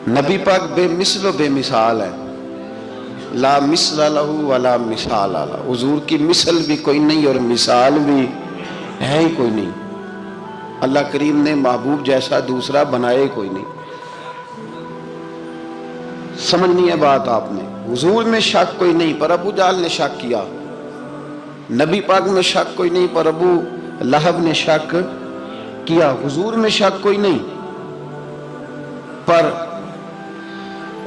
نبی پاک بے مثل و بے مثال ہے، لا مثل لہ ولا مثال لہ، حضور کی مثل بھی کوئی نہیں اور مثال بھی ہے ہی کوئی نہیں۔ اللہ کریم نے محبوب جیسا دوسرا بنائے کوئی نہیں۔ سمجھنی ہے بات آپ نے؟ حضور میں شک کوئی نہیں، پر ابو جہل نے شک کیا۔ نبی پاک میں شک کوئی نہیں، پر ابو لہب نے شک کیا۔ حضور میں شک کوئی نہیں، پر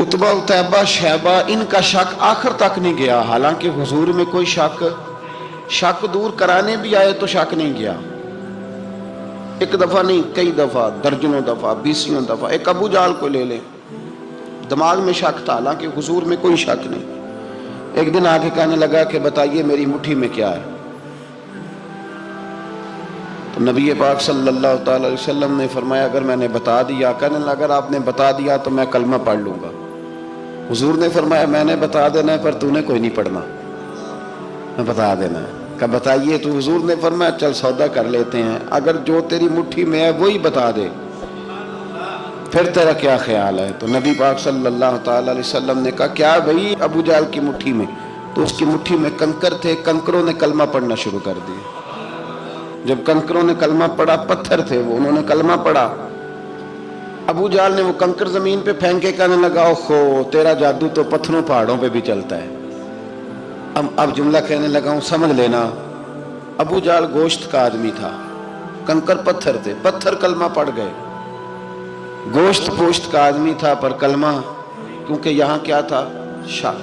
عتبہ اتیبہ شیبہ ان کا شک آخر تک نہیں گیا، حالانکہ حضور میں کوئی شک دور کرانے بھی آئے تو شک نہیں گیا۔ ایک دفعہ نہیں، کئی دفعہ، درجنوں دفعہ، بیسیوں دفعہ۔ ایک ابو جہل کو لے لیں، دماغ میں شک تھا حالانکہ حضور میں کوئی شک نہیں۔ ایک دن آگے کہنے لگا کہ بتائیے میری مٹھی میں کیا ہے؟ تو نبی پاک صلی اللہ تعالی علیہ وسلم نے فرمایا اگر میں نے بتا دیا، کہنے لگا اگر آپ نے بتا دیا تو میں کلمہ پڑھ لوں گا۔ حضور نے فرمایا میں نے بتا دینا ہے پر تو نے کوئی نہیں پڑھنا، میں بتا دینا ہے۔ کہ بتائیے؟ تو حضور نے فرمایا چل سودا کر لیتے ہیں، اگر جو تیری مٹھی میں ہے وہی بتا دے پھر تیرا کیا خیال ہے؟ تو نبی پاک صلی اللہ تعالی علیہ وسلم نے کہا کیا بھئی ابو جہل کی مٹھی میں؟ تو اس کی مٹھی میں کنکر تھے، کنکروں نے کلمہ پڑھنا شروع کر دیا۔ جب کنکروں نے کلمہ پڑھا، پتھر تھے وہ، انہوں نے کلمہ پڑھا، ابو جہل نے وہ کنکر زمین پہ پھینکے، کہنے لگا اوہو تیرا جادو تو پتھروں پہاڑوں پہ بھی چلتا ہے۔ اب جملہ کہنے لگا ہوں سمجھ لینا، ابو جہل گوشت کا آدمی تھا، کنکر پتھر تھے، پتھر کلمہ پڑھ گئے۔ گوشت پوشت کا آدمی تھا پر کلمہ، کیونکہ یہاں کیا تھا؟ شک،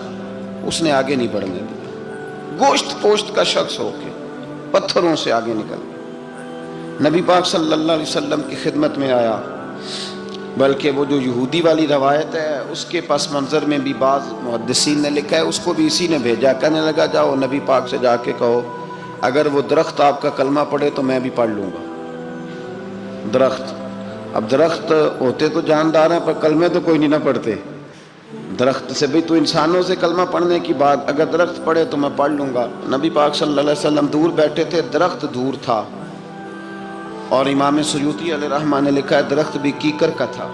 اس نے آگے نہیں بڑھنے دیا۔ گوشت پوشت کا شخص ہو کے پتھروں سے آگے نکل گیا۔ نبی پاک صلی اللہ علیہ وسلم کی خدمت میں آیا، بلکہ وہ جو یہودی والی روایت ہے اس کے پس منظر میں بھی بعض محدثین نے لکھا ہے، اس کو بھی اسی نے بھیجا، کہنے لگا جاؤ نبی پاک سے جا کے کہو اگر وہ درخت آپ کا کلمہ پڑھے تو میں بھی پڑھ لوں گا۔ درخت، اب درخت ہوتے تو جاندار ہیں پر کلمے تو کوئی نہیں نہ پڑھتے۔ درخت سے بھی تو انسانوں سے کلمہ پڑھنے کی بات، اگر درخت پڑھے تو میں پڑھ لوں گا۔ نبی پاک صلی اللہ علیہ وسلم دور بیٹھے تھے، درخت دور تھا، اور امام سیوطی علیہ رحمہ نے لکھا ہے درخت بھی کیکر کا تھا۔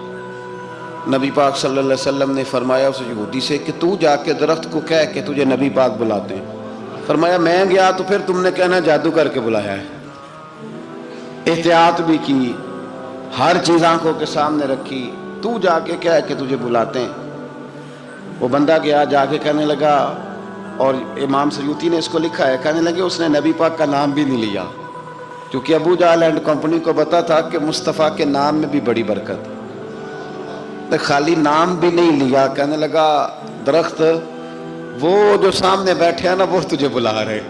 نبی پاک صلی اللہ علیہ وسلم نے فرمایا اس یہودی سے کہ تو جا کے درخت کو کہہ کہ تجھے نبی پاک بلاتے ہیں۔ فرمایا میں گیا تو پھر تم نے کہنا جادو کر کے بلایا ہے۔ احتیاط بھی کی، ہر چیز آنکھوں کے سامنے رکھی، تو جا کے کہہ کہ تجھے بلاتے ہیں۔ وہ بندہ گیا، جا کے کہنے لگا، اور امام سیوطی نے اس کو لکھا ہے، کہنے لگے اس نے نبی پاک کا نام بھی نہیں لیا، کیونکہ ابو جہل اینڈ کمپنی کو پتا تھا کہ مصطفیٰ کے نام میں بھی بڑی برکت، تو خالی نام بھی نہیں لیا۔ کہنے لگا درخت وہ جو سامنے بیٹھے ہیں نا وہ تجھے بلا رہے،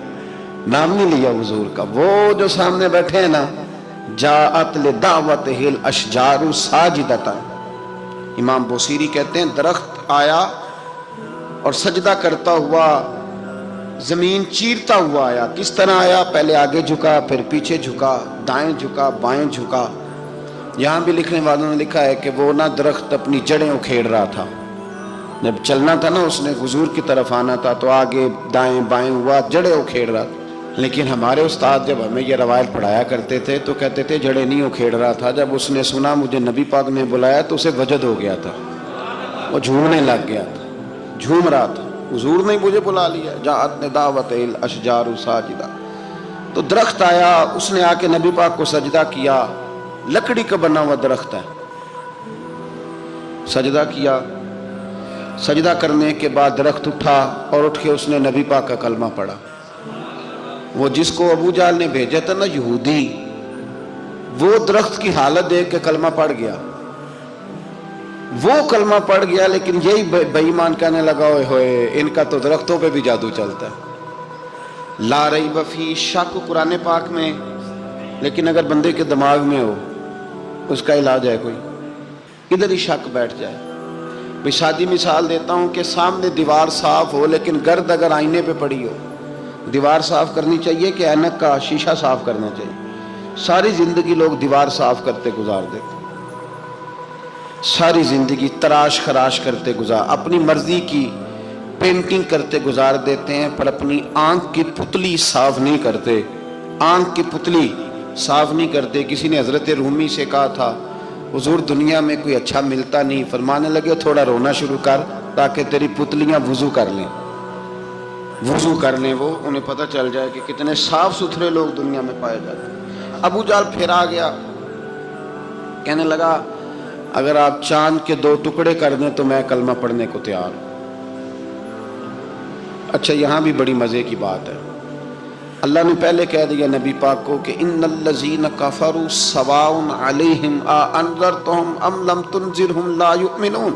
نام نہیں لیا حضور کا، وہ جو سامنے بیٹھے ہیں نا، جاءت لدعوتہ الاشجار ساجدۃ، امام بوصیری کہتے ہیں درخت آیا اور سجدہ کرتا ہوا، زمین چیرتا ہوا آیا۔ کس طرح آیا؟ پہلے آگے جھکا، پھر پیچھے جھکا، دائیں جھکا، بائیں جھکا۔ یہاں بھی لکھنے والوں نے لکھا ہے کہ وہ نہ درخت اپنی جڑیں اکھیڑ رہا تھا، جب چلنا تھا نا اس نے حضور کی طرف آنا تھا تو آگے دائیں بائیں ہوا، جڑیں اکھیڑ رہا تھا۔ لیکن ہمارے استاد جب ہمیں یہ روایت پڑھایا کرتے تھے تو کہتے تھے جڑیں نہیں اکھیڑ رہا تھا، جب اس نے سنا مجھے نبی پاک نے بلایا تو اسے وجد ہو گیا تھا، وہ جھومنے لگ گیا تھا، جھوم رہا تھا، حضور نے مجھے بلا لیا، جاءت دعوت الاشجار ساجدہ۔ تو درخت آیا، اس نے آ کے نبی پاک کو سجدہ کیا، لکڑی کا بنا ہوا درخت ہے، سجدہ کیا۔ سجدہ کرنے کے بعد درخت اٹھا اور اٹھ کے اس نے نبی پاک کا کلمہ پڑھا۔ وہ جس کو ابو جہل نے بھیجا تھا نا یہودی، وہ درخت کی حالت دیکھ کے کلمہ پڑھ گیا، وہ کلمہ پڑھ گیا، لیکن یہی بے ایمان کہنے لگا ہوئے ہوئے ان کا تو درختوں پہ بھی جادو چلتا ہے۔ لا ریب فی، شک قرآن پاک میں، لیکن اگر بندے کے دماغ میں ہو اس کا علاج ہے کوئی، ادھر ہی شک بیٹھ جائے۔ میں سادی مثال دیتا ہوں کہ سامنے دیوار صاف ہو لیکن گرد اگر آئینے پہ پڑی ہو، دیوار صاف کرنی چاہیے کہ اینک کا شیشہ صاف کرنا چاہیے؟ ساری زندگی لوگ دیوار صاف کرتے گزار دیتے، ساری زندگی تراش خراش کرتے گزار، اپنی مرضی کی پینٹنگ کرتے گزار دیتے ہیں، پر اپنی آنکھ کی پتلی صاف نہیں کرتے، آنکھ کی پتلی صاف نہیں کرتے۔ کسی نے حضرت رومی سے کہا تھا حضور دنیا میں کوئی اچھا ملتا نہیں، فرمانے لگے تھوڑا رونا شروع کر تاکہ تیری پتلیاں وضو کر لیں، وضو کر لیں، وہ انہیں پتہ چل جائے کہ کتنے صاف ستھرے لوگ دنیا میں پائے جاتے ہیں۔ ابو جہل پھر آ گیا، کہنے لگا اگر آپ چاند کے 2 ٹکڑے کر دیں تو میں کلمہ پڑھنے کو تیار ہوں۔ اچھا یہاں بھی بڑی مزے کی بات ہے، اللہ نے پہلے کہہ دیا نبی پاک کو کہ ان الذین کفروا سواء علیہم اانذرتہم ام لم تنذرہم لا یؤمنون۔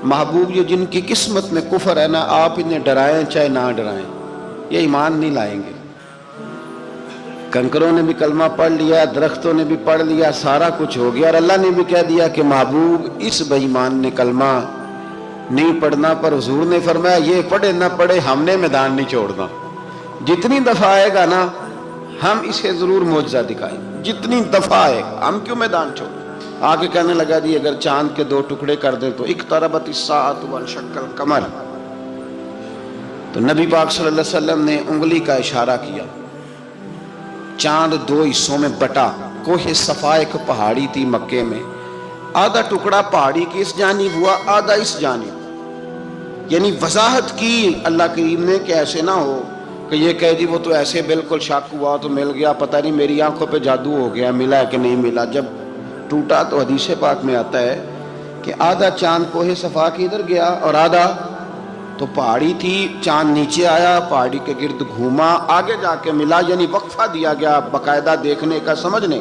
محبوب یہ جن کی قسمت میں کفر ہے نا، آپ انہیں ڈرائیں چاہے نہ ڈرائیں، یہ ایمان نہیں لائیں گے۔ کنکروں نے بھی کلمہ پڑھ لیا، درختوں نے بھی پڑھ لیا، سارا کچھ ہو گیا، اور اللہ نے بھی کہہ دیا کہ محبوب اس بے ایمان نے کلمہ نہیں پڑھنا، پر حضور نے فرمایا یہ پڑھے نہ پڑھے ہم نے میدان نہیں چھوڑنا، جتنی دفعہ آئے گا نا ہم اسے ضرور معجزہ دکھائیں، جتنی دفعہ آئے گا ہم کیوں میدان چھوڑیں۔ آگے کہنے لگا جی اگر چاند کے 2 ٹکڑے کر دیں تو اقتربت الساعۃ وانشق القمر، تو نبی پاک صلی اللہ علیہ وسلم نے انگلی کا اشارہ کیا، چاند 2 حصوں میں بٹا۔ کوہ صفا ایک پہاڑی تھی مکے میں، آدھا ٹکڑا پہاڑی کی اس جانب ہوا، آدھا اس جانب، یعنی وضاحت کی اللہ کریم نے کہ ایسے نہ ہو کہ یہ کہہ دی وہ تو ایسے بالکل شک ہوا تو مل گیا، پتہ نہیں میری آنکھوں پہ جادو ہو گیا، ملا ہے کہ نہیں ملا۔ جب ٹوٹا تو حدیث پاک میں آتا ہے کہ آدھا چاند کوہ صفا کے ادھر گیا اور آدھا تو پہاڑی تھی، چاند نیچے آیا، پہاڑی کے گرد گھوما، آگے جا کے ملا، یعنی وقفہ دیا گیا باقاعدہ دیکھنے کا، سمجھنے۔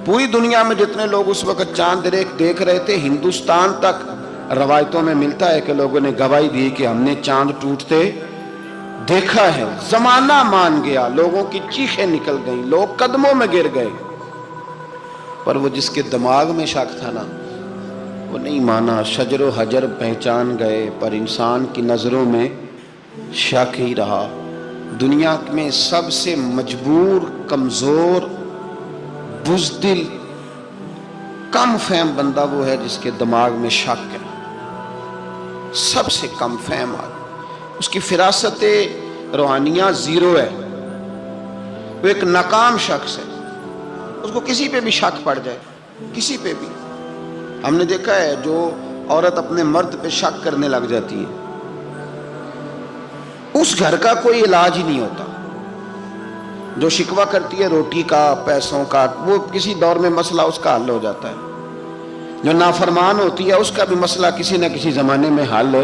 پوری دنیا میں جتنے لوگ اس وقت چاند دیکھ رہے تھے، ہندوستان تک روایتوں میں ملتا ہے کہ لوگوں نے گواہی دی کہ ہم نے چاند ٹوٹتے دیکھا ہے۔ زمانہ مان گیا، لوگوں کی چیخیں نکل گئیں، لوگ قدموں میں گر گئے، پر وہ جس کے دماغ میں شک تھا نا وہ نہیں مانا۔ شجر و حجر پہچان گئے پر انسان کی نظروں میں شک ہی رہا۔ دنیا میں سب سے مجبور، کمزور، بزدل، کم فہم بندہ وہ ہے جس کے دماغ میں شک ہے، سب سے کم فہم آدمی، اس کی فراست روحانیہ 0 ہے، وہ ایک ناکام شخص ہے، اس کو کسی پہ بھی شک پڑ جائے، کسی پہ بھی۔ ہم نے دیکھا ہے جو عورت اپنے مرد پہ شک کرنے لگ جاتی ہے اس گھر کا کوئی علاج ہی نہیں ہوتا۔ جو شکوہ کرتی ہے روٹی کا، پیسوں کا، وہ کسی دور میں مسئلہ اس کا حل ہو جاتا ہے۔ جو نافرمان ہوتی ہے اس کا بھی مسئلہ کسی نہ کسی زمانے میں حل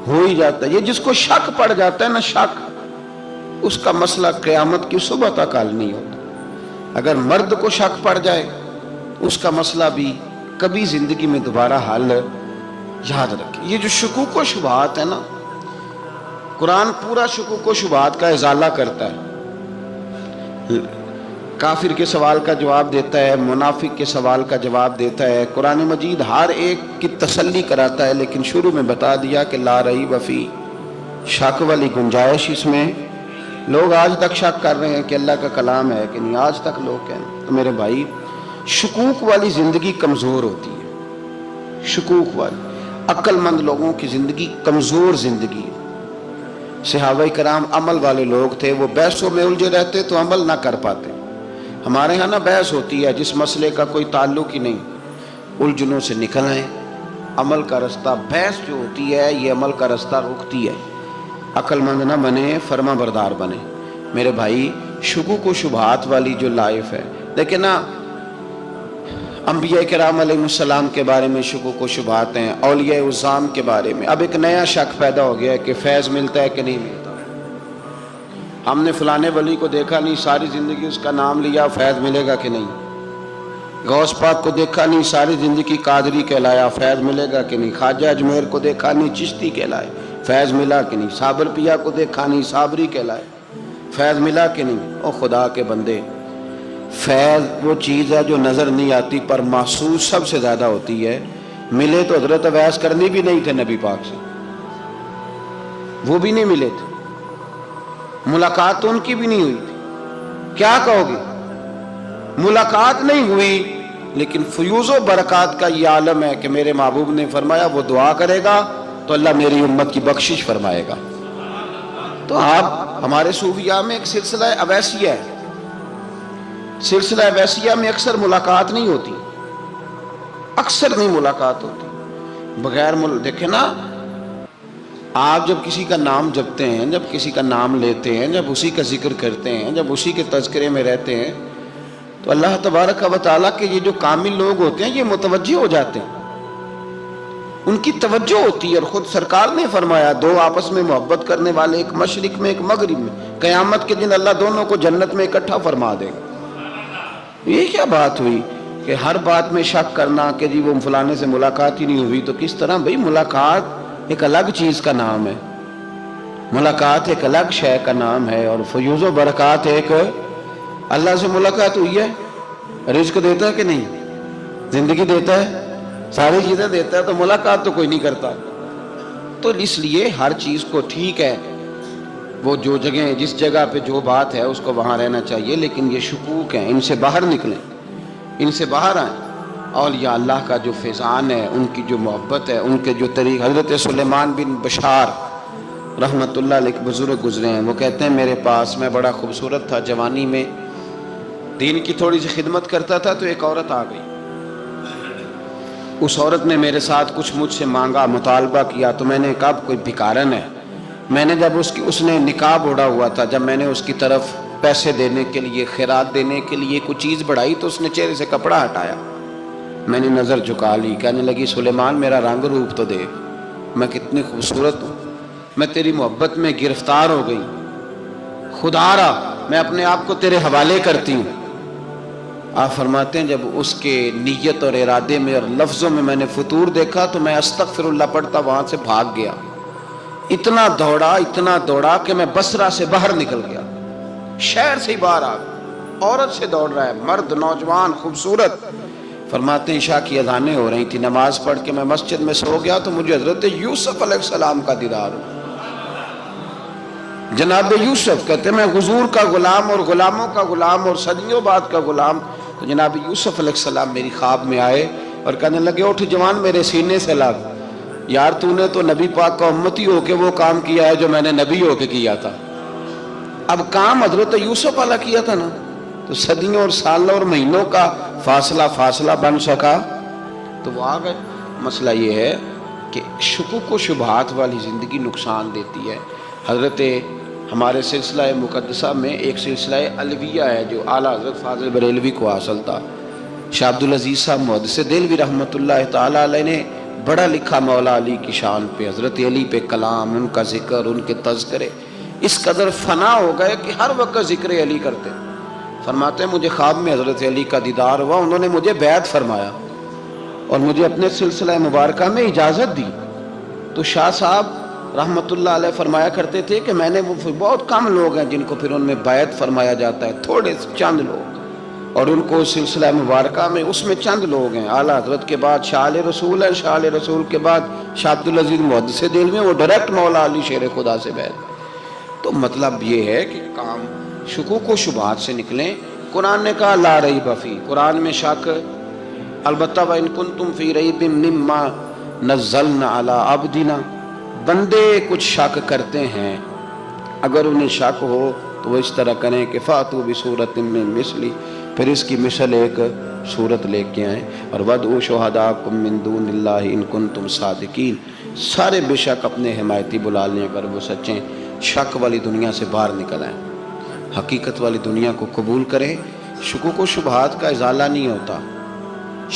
ہو ہی جاتا ہے۔ یہ جس کو شک پڑ جاتا ہے نا، شک، اس کا مسئلہ قیامت کی صبح تک حل نہیں ہوتا۔ اگر مرد کو شک پڑ جائے اس کا مسئلہ بھی کبھی زندگی میں دوبارہ حل، یاد رکھیں۔ یہ جو شکوک و شبہات ہے نا، قرآن پورا شکوک و شبہات کا ازالہ کرتا ہے، کافر کے سوال کا جواب دیتا ہے، منافق کے سوال کا جواب دیتا ہے۔ قرآن مجید ہر ایک کی تسلی کراتا ہے، لیکن شروع میں بتا دیا کہ لا ریب فی، شک والی گنجائش اس میں۔ لوگ آج تک شک کر رہے ہیں کہ اللہ کا کلام ہے کہ نہیں، آج تک لوگ کہیں۔ تو میرے بھائی، شکوک والی زندگی کمزور ہوتی ہے، شکوک والی، عقل مند لوگوں کی زندگی کمزور زندگی ہے۔ صحابہ کرام عمل والے لوگ تھے، وہ بحثوں میں الجھے رہتے تو عمل نہ کر پاتے۔ ہمارے ہاں نا بحث ہوتی ہے جس مسئلے کا کوئی تعلق ہی نہیں، الجھنوں سے نکل آئیں، عمل کا رستہ، بحث جو ہوتی ہے یہ عمل کا رستہ روکتی ہے۔ عقل مند نہ بنے، فرما بردار بنے۔ میرے بھائی، شکوک و شبہات والی جو لائف ہے، لیکن نا انبیاء کرام علیہ السلام کے بارے میں شکوک و شبہات ہیں، اولیاء عظام کے بارے میں۔ اب ایک نیا شک پیدا ہو گیا ہے کہ فیض ملتا ہے کہ نہیں ملتا۔ ہم نے فلانے ولی کو دیکھا نہیں، ساری زندگی اس کا نام لیا، فیض ملے گا کہ نہیں۔ غوث پاک کو دیکھا نہیں، ساری زندگی قادری کہلایا، فیض ملے گا کہ نہیں۔ خواجہ اجمیر کو دیکھا نہیں، چشتی کہلائے، فیض ملا کہ نہیں۔ صابر پیا کو دیکھا نہیں، صابری کہلائے، فیض ملا کہ نہیں۔ او خدا کے بندے، فیض وہ چیز ہے جو نظر نہیں آتی پر محسوس سب سے زیادہ ہوتی ہے۔ ملے تو حضرت اویس کرنی بھی نہیں تھے نبی پاک سے، وہ بھی نہیں ملے تھے، ملاقات تو ان کی بھی نہیں ہوئی تھی۔ کیا کہو گے؟ ملاقات نہیں ہوئی، لیکن فیوز و برکات کا یہ عالم ہے کہ میرے محبوب نے فرمایا وہ دعا کرے گا تو اللہ میری امت کی بخشش فرمائے گا۔ تو آپ ہمارے صوفیاء میں ایک سلسلہ اویسیہ ہے، سلسلہ اویسیہ میں اکثر ملاقات نہیں ہوتی، اکثر نہیں ملاقات ہوتی بغیر دیکھیں نا، آپ جب کسی کا نام جپتے ہیں، جب کسی کا نام لیتے ہیں، جب اسی کا ذکر کرتے ہیں، جب اسی کے تذکرے میں رہتے ہیں، تو اللہ تبارک و تعالیٰ کے یہ جو کامل لوگ ہوتے ہیں یہ متوجہ ہو جاتے ہیں، ان کی توجہ ہوتی ہے۔ اور خود سرکار نے فرمایا دو آپس میں محبت کرنے والے، ایک مشرق میں ایک مغرب میں، قیامت کے دن اللہ دونوں کو جنت میں اکٹھا فرما دے گا۔ یہ کیا بات ہوئی کہ ہر بات میں شک کرنا کہ جی وہ فلانے سے ملاقات ہی نہیں ہوئی؟ تو کس طرح بھئی، ملاقات ایک الگ چیز کا نام ہے، ملاقات ایک الگ شے کا نام ہے، اور فیوز و برکات ایک اللہ سے ملاقات ہوئی ہے۔ رزق دیتا ہے کہ نہیں؟ زندگی دیتا ہے، ساری چیزیں دیتا ہے، تو ملاقات تو کوئی نہیں کرتا۔ تو اس لیے ہر چیز کو ٹھیک ہے، وہ جو جگہ جس جگہ پہ جو بات ہے اس کو وہاں رہنا چاہیے، لیکن یہ شکوک ہیں، ان سے باہر نکلیں، ان سے باہر آئیں۔ اولیاء اللہ کا جو فیضان ہے، ان کی جو محبت ہے، ان کے جو طریق، حضرت سلیمان بن بشار رحمت اللہ علیہ بزرگ گزرے ہیں، وہ کہتے ہیں میرے پاس، میں بڑا خوبصورت تھا، جوانی میں دین کی تھوڑی سی خدمت کرتا تھا، تو ایک عورت آ گئی، اس عورت نے میرے ساتھ کچھ مجھ سے مانگا، مطالبہ کیا، تو میں نے کہا کوئی بھکارن ہے۔ میں نے جب اس نے نقاب اوڑھا ہوا تھا، جب میں نے اس کی طرف پیسے دینے کے لیے، خیرات دینے کے لیے کوئی چیز بڑھائی، تو اس نے چہرے سے کپڑا ہٹایا، میں نے نظر جھکا لی، کہنے لگی سلیمان میرا رنگ روپ تو دیکھ، میں کتنی خوبصورت ہوں، میں تیری محبت میں گرفتار ہو گئی، خدا را میں اپنے آپ کو تیرے حوالے کرتی ہوں۔ آپ فرماتے ہیں جب اس کے نیت اور ارادے میں اور لفظوں میں نے فطور دیکھا، تو میں استغفر اللہ پڑھتا وہاں سے بھاگ گیا، اتنا دوڑا کہ میں بصرہ سے باہر نکل گیا، شہر سے ہی باہر آ گیا۔ عورت سے دوڑ رہا ہے، مرد، نوجوان، خوبصورت۔ فرماتے ہیں عشاء کی اذانیں ہو رہی تھی، نماز پڑھ کے میں مسجد میں سو گیا، تو مجھے حضرت یوسف علیہ السلام کا دیدار ہوا۔ جناب یوسف کہتے ہیں میں حضور کا غلام اور غلاموں کا غلام اور صدیوں بعد کا غلام، تو جناب یوسف علیہ السلام میری خواب میں آئے اور کہنے لگے اٹھ جوان، میرے سینے سے لگ، یار تو نے تو نبی پاک کا امتی ہو کے وہ کام کیا ہے جو میں نے نبی ہو کے کیا تھا۔ اب کام حضرت یوسف والا کیا تھا نا، تو صدیوں اور سالوں اور مہینوں کا فاصلہ بن سکا، تو وہ آ گئے۔ مسئلہ یہ ہے کہ شکوک و شبہات والی زندگی نقصان دیتی ہے۔ حضرت ہمارے سلسلہ مقدسہ میں ایک سلسلہ علویہ ہے جو اعلیٰ حضرت فاضل بریلوی کو حاصل تھا۔ شاہ عبدالعزیز صاحب محدث دہلوی رحمۃ اللہ تعالیٰ علیہ نے بڑا لکھا مولا علی کی شان پہ، حضرت علی پہ کلام، ان کا ذکر، ان کے تذکرے اس قدر فنا ہو گئے کہ ہر وقت ذکر علی کرتے۔ فرماتے ہیں مجھے خواب میں حضرت علی کا دیدار ہوا، انہوں نے مجھے بیعت فرمایا اور مجھے اپنے سلسلہ مبارکہ میں اجازت دی۔ تو شاہ صاحب رحمت اللہ علیہ فرمایا کرتے تھے کہ میں نے وہ بہت کم لوگ ہیں جن کو پھر ان میں بیعت فرمایا جاتا ہے، تھوڑے چند لوگ، اور ان کو سلسلہ مبارکہ میں اس میں چند لوگ ہیں۔ اعلیٰ حضرت کے بعد شاہ علیہ رسول ہے، شاہ علیہ رسول کے بعد شاہ عبدالعزیز محدث دہلوی، وہ ڈائریکٹ مولا علی شیر خدا سے بیعت۔ تو مطلب یہ ہے کہ کام شکوک و شبہات سے نکلیں۔ قرآن نے کہا لا ریب فیہ، قرآن میں شک البتہ وَإِن كُنتُمْ فِي رَيْبٍ مِّمَّا نَزَّلْنَا عَلَىٰ عَبْدِنَا، بندے کچھ شک کرتے ہیں، اگر انہیں شک ہو تو وہ اس طرح کریں کہ فَأْتُوا بِسُورَةٍ مِّن مِّثْلِهِ، پھر اس کی مثل ایک صورت لے کے آئیں، اور وَادْعُوا شُهَدَاءَكُم مِّن دُونِ اللَّهِ إِن كُنتُمْ صَادِقِينَ، سارے بے شک اپنے حمایتی بلا لیں اگر وہ سچیں۔ شک والی دنیا سے باہر نکل آئیں، حقیقت والی دنیا کو قبول کریں۔ شکوک و شبہات کا ازالہ نہیں ہوتا،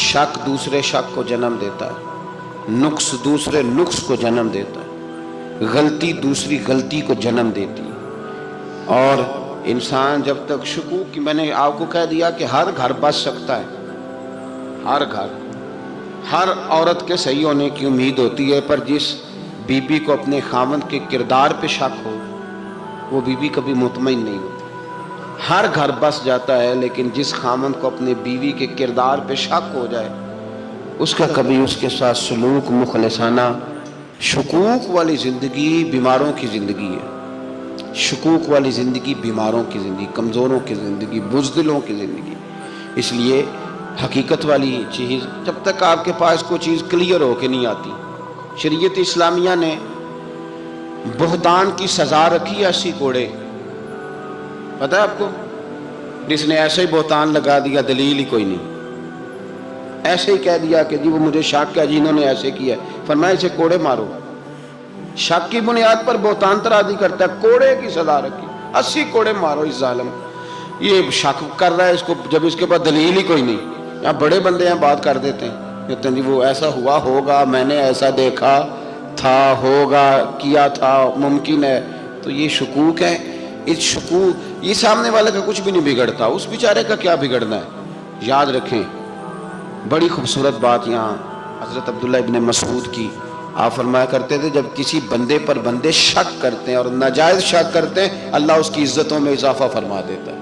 شک دوسرے شک کو جنم دیتا ہے، نقص دوسرے نقص کو جنم دیتا ہے، غلطی دوسری غلطی کو جنم دیتی ہے۔ اور انسان جب تک شکوک کی، میں نے آپ کو کہہ دیا کہ ہر گھر بس سکتا ہے، ہر گھر، ہر عورت کے صحیح ہونے کی امید ہوتی ہے، پر جس بی بی کو اپنے خاوند کے کردار پہ شک ہو وہ بی بی کبھی مطمئن نہیں ہوتی۔ ہر گھر بس جاتا ہے، لیکن جس خاوند کو اپنے بیوی کے کردار پہ شک ہو جائے اس کا کبھی اس کے ساتھ سلوک مخلصانہ۔ شکوک والی زندگی بیماروں کی زندگی ہے، شکوک والی زندگی بیماروں کی زندگی، کمزوروں کی زندگی، بزدلوں کی زندگی۔ اس لیے حقیقت والی چیز جب تک آپ کے پاس کوئی چیز کلیئر ہو کے نہیں آتی، شریعت اسلامیہ نے بہتان کی سزا رکھی ہے 80 کوڑے، پتہ ہے آپ کو؟ جس نے ایسے ہی بہتان لگا دیا، دلیل ہی کوئی نہیں، ایسے ہی کہہ دیا کہ جی وہ مجھے شک ہے جی انہوں نے ایسے کیا ہے، فرمایا اسے کوڑے مارو۔ شک کی بنیاد پر بہتان ترازی کرتا ہے، کوڑے کی سزا رکھی، 80 کوڑے مارو اس ظالم۔ یہ شک کر رہا ہے اس کو، جب اس کے پاس دلیل ہی کوئی نہیں۔ یہاں بڑے بندے ہیں بات کر دیتے ہیں، کہتے ہیں جی وہ ایسا ہوا ہوگا، میں نے ایسا دیکھا تھا، ہوگا، کیا تھا، ممکن ہے۔ تو یہ شکوک ہے، اس شکوک یہ سامنے والے کا کچھ بھی نہیں بگڑتا، اس بیچارے کا کیا بگڑنا ہے۔ یاد رکھیں بڑی خوبصورت بات یہاں حضرت عبداللہ ابن مسعود کی، آپ فرمایا کرتے تھے جب کسی بندے پر بندے شک کرتے ہیں اور ناجائز شک کرتے ہیں، اللہ اس کی عزتوں میں اضافہ فرما دیتا ہے،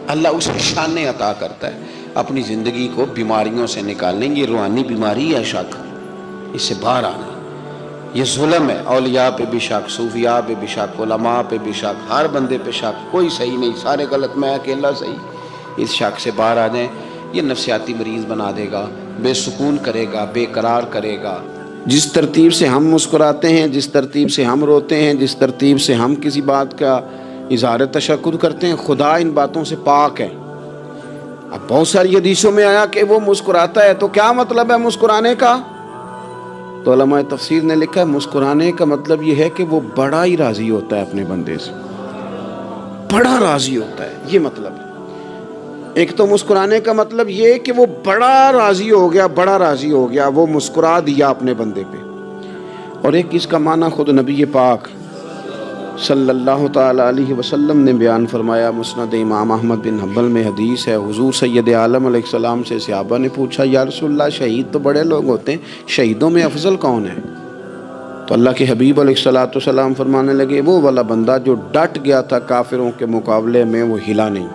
اللہ اسے شانیں عطا کرتا ہے۔ اپنی زندگی کو بیماریوں سے نکالنے، یہ روحانی بیماری ہے شک، اس سے باہر آنا، یہ ظلم ہے۔ اولیاء پہ بھی شک، صوفیاء پہ بھی شک، علماء پہ بھی شک، ہر بندے پہ شک، کوئی صحیح نہیں، سارے غلط، میں اکیلا صحیح۔ اس شک سے باہر آ جائیں، یہ نفسیاتی مریض بنا دے گا، بے سکون کرے گا، بے قرار کرے گا۔ جس ترتیب سے ہم مسکراتے ہیں، جس ترتیب سے ہم روتے ہیں، جس ترتیب سے ہم کسی بات کا اظہار تشکر کرتے ہیں، خدا ان باتوں سے پاک ہے۔ اب بہت ساری حدیثوں میں آیا کہ وہ مسکراتا ہے، تو کیا مطلب ہے مسکرانے کا؟ تو علماء تفسیر نے لکھا ہے مسکرانے کا مطلب یہ ہے کہ وہ بڑا ہی راضی ہوتا ہے اپنے بندے سے، بڑا راضی ہوتا ہے، یہ مطلب ہے۔ ایک تو مسکرانے کا مطلب یہ کہ وہ بڑا راضی ہو گیا، بڑا راضی ہو گیا، وہ مسکرا دیا اپنے بندے پہ۔ اور ایک اس کا معنی خود نبی پاک صلی اللہ تعالی علیہ وسلم نے بیان فرمایا، مسند امام احمد بن حنبل میں حدیث ہے، حضور سید عالم علیہ السلام سے صحابہ نے پوچھا یا رسول اللہ شہید تو بڑے لوگ ہوتے ہیں، شہیدوں میں افضل کون ہے؟ تو اللہ کے حبیب علیہ السلام فرمانے لگے وہ والا بندہ جو ڈٹ گیا تھا کافروں کے مقابلے میں، وہ ہلا نہیں،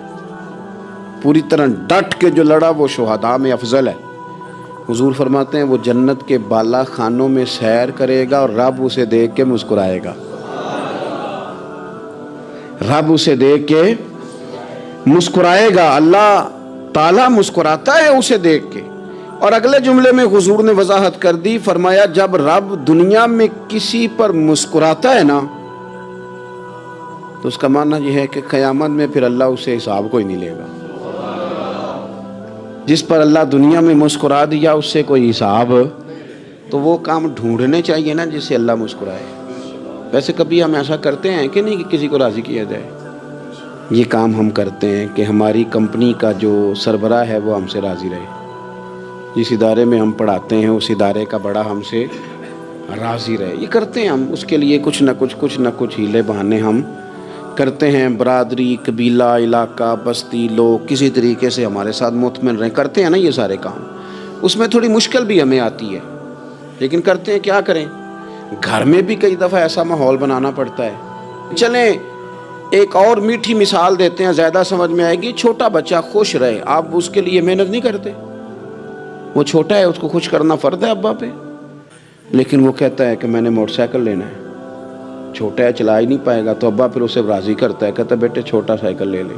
پوری طرح ڈٹ کے جو لڑا وہ شہداء میں افضل ہے۔ حضور فرماتے ہیں وہ جنت کے بالا خانوں میں سیر کرے گا اور رب اسے دیکھ کے مسکرائے گا، رب اسے دیکھ کے مسکرائے گا، اللہ تعالیٰ مسکراتا ہے اسے دیکھ کے۔ اور اگلے جملے میں حضور نے وضاحت کر دی، فرمایا جب رب دنیا میں کسی پر مسکراتا ہے نا تو اس کا معنی یہ ہے کہ قیامت میں پھر اللہ اسے حساب کوئی نہیں لے گا۔ جس پر اللہ دنیا میں مسکرا دیا اس سے کوئی حساب، تو وہ کام ڈھونڈنے چاہیے نا جس سے اللہ مسکرائے۔ ویسے کبھی ہم ایسا کرتے ہیں کہ نہیں کہ کسی کو راضی کیا جائے؟ یہ کام ہم کرتے ہیں کہ ہماری کمپنی کا جو سربراہ ہے وہ ہم سے راضی رہے، جس ادارے میں ہم پڑھاتے ہیں اس ادارے کا بڑا ہم سے راضی رہے، یہ کرتے ہیں ہم، اس کے لیے کچھ نہ کچھ ہیلے بہانے ہم کرتے ہیں۔ برادری، قبیلہ، علاقہ، بستی، لوگ کسی طریقے سے ہمارے ساتھ مطمئن رہیں، کرتے ہیں نا یہ سارے کام۔ اس میں تھوڑی مشکل بھی ہمیں آتی ہے لیکن کرتے ہیں، کیا کریں۔ گھر میں بھی کئی دفعہ ایسا ماحول بنانا پڑتا ہے۔ چلیں ایک اور میٹھی مثال دیتے ہیں، زیادہ سمجھ میں آئے گی۔ چھوٹا بچہ خوش رہے، آپ اس کے لیے محنت نہیں کرتے، وہ چھوٹا ہے، اس کو خوش کرنا فرض ہے ابا پہ، لیکن وہ کہتا ہے کہ میں نے موٹر سائیکل لینا ہے، چھوٹا ہے چلا ہی نہیں پائے گا، تو ابا پھر اسے راضی کرتا ہے، کہتا ہے بیٹے چھوٹا سائیکل لے لے،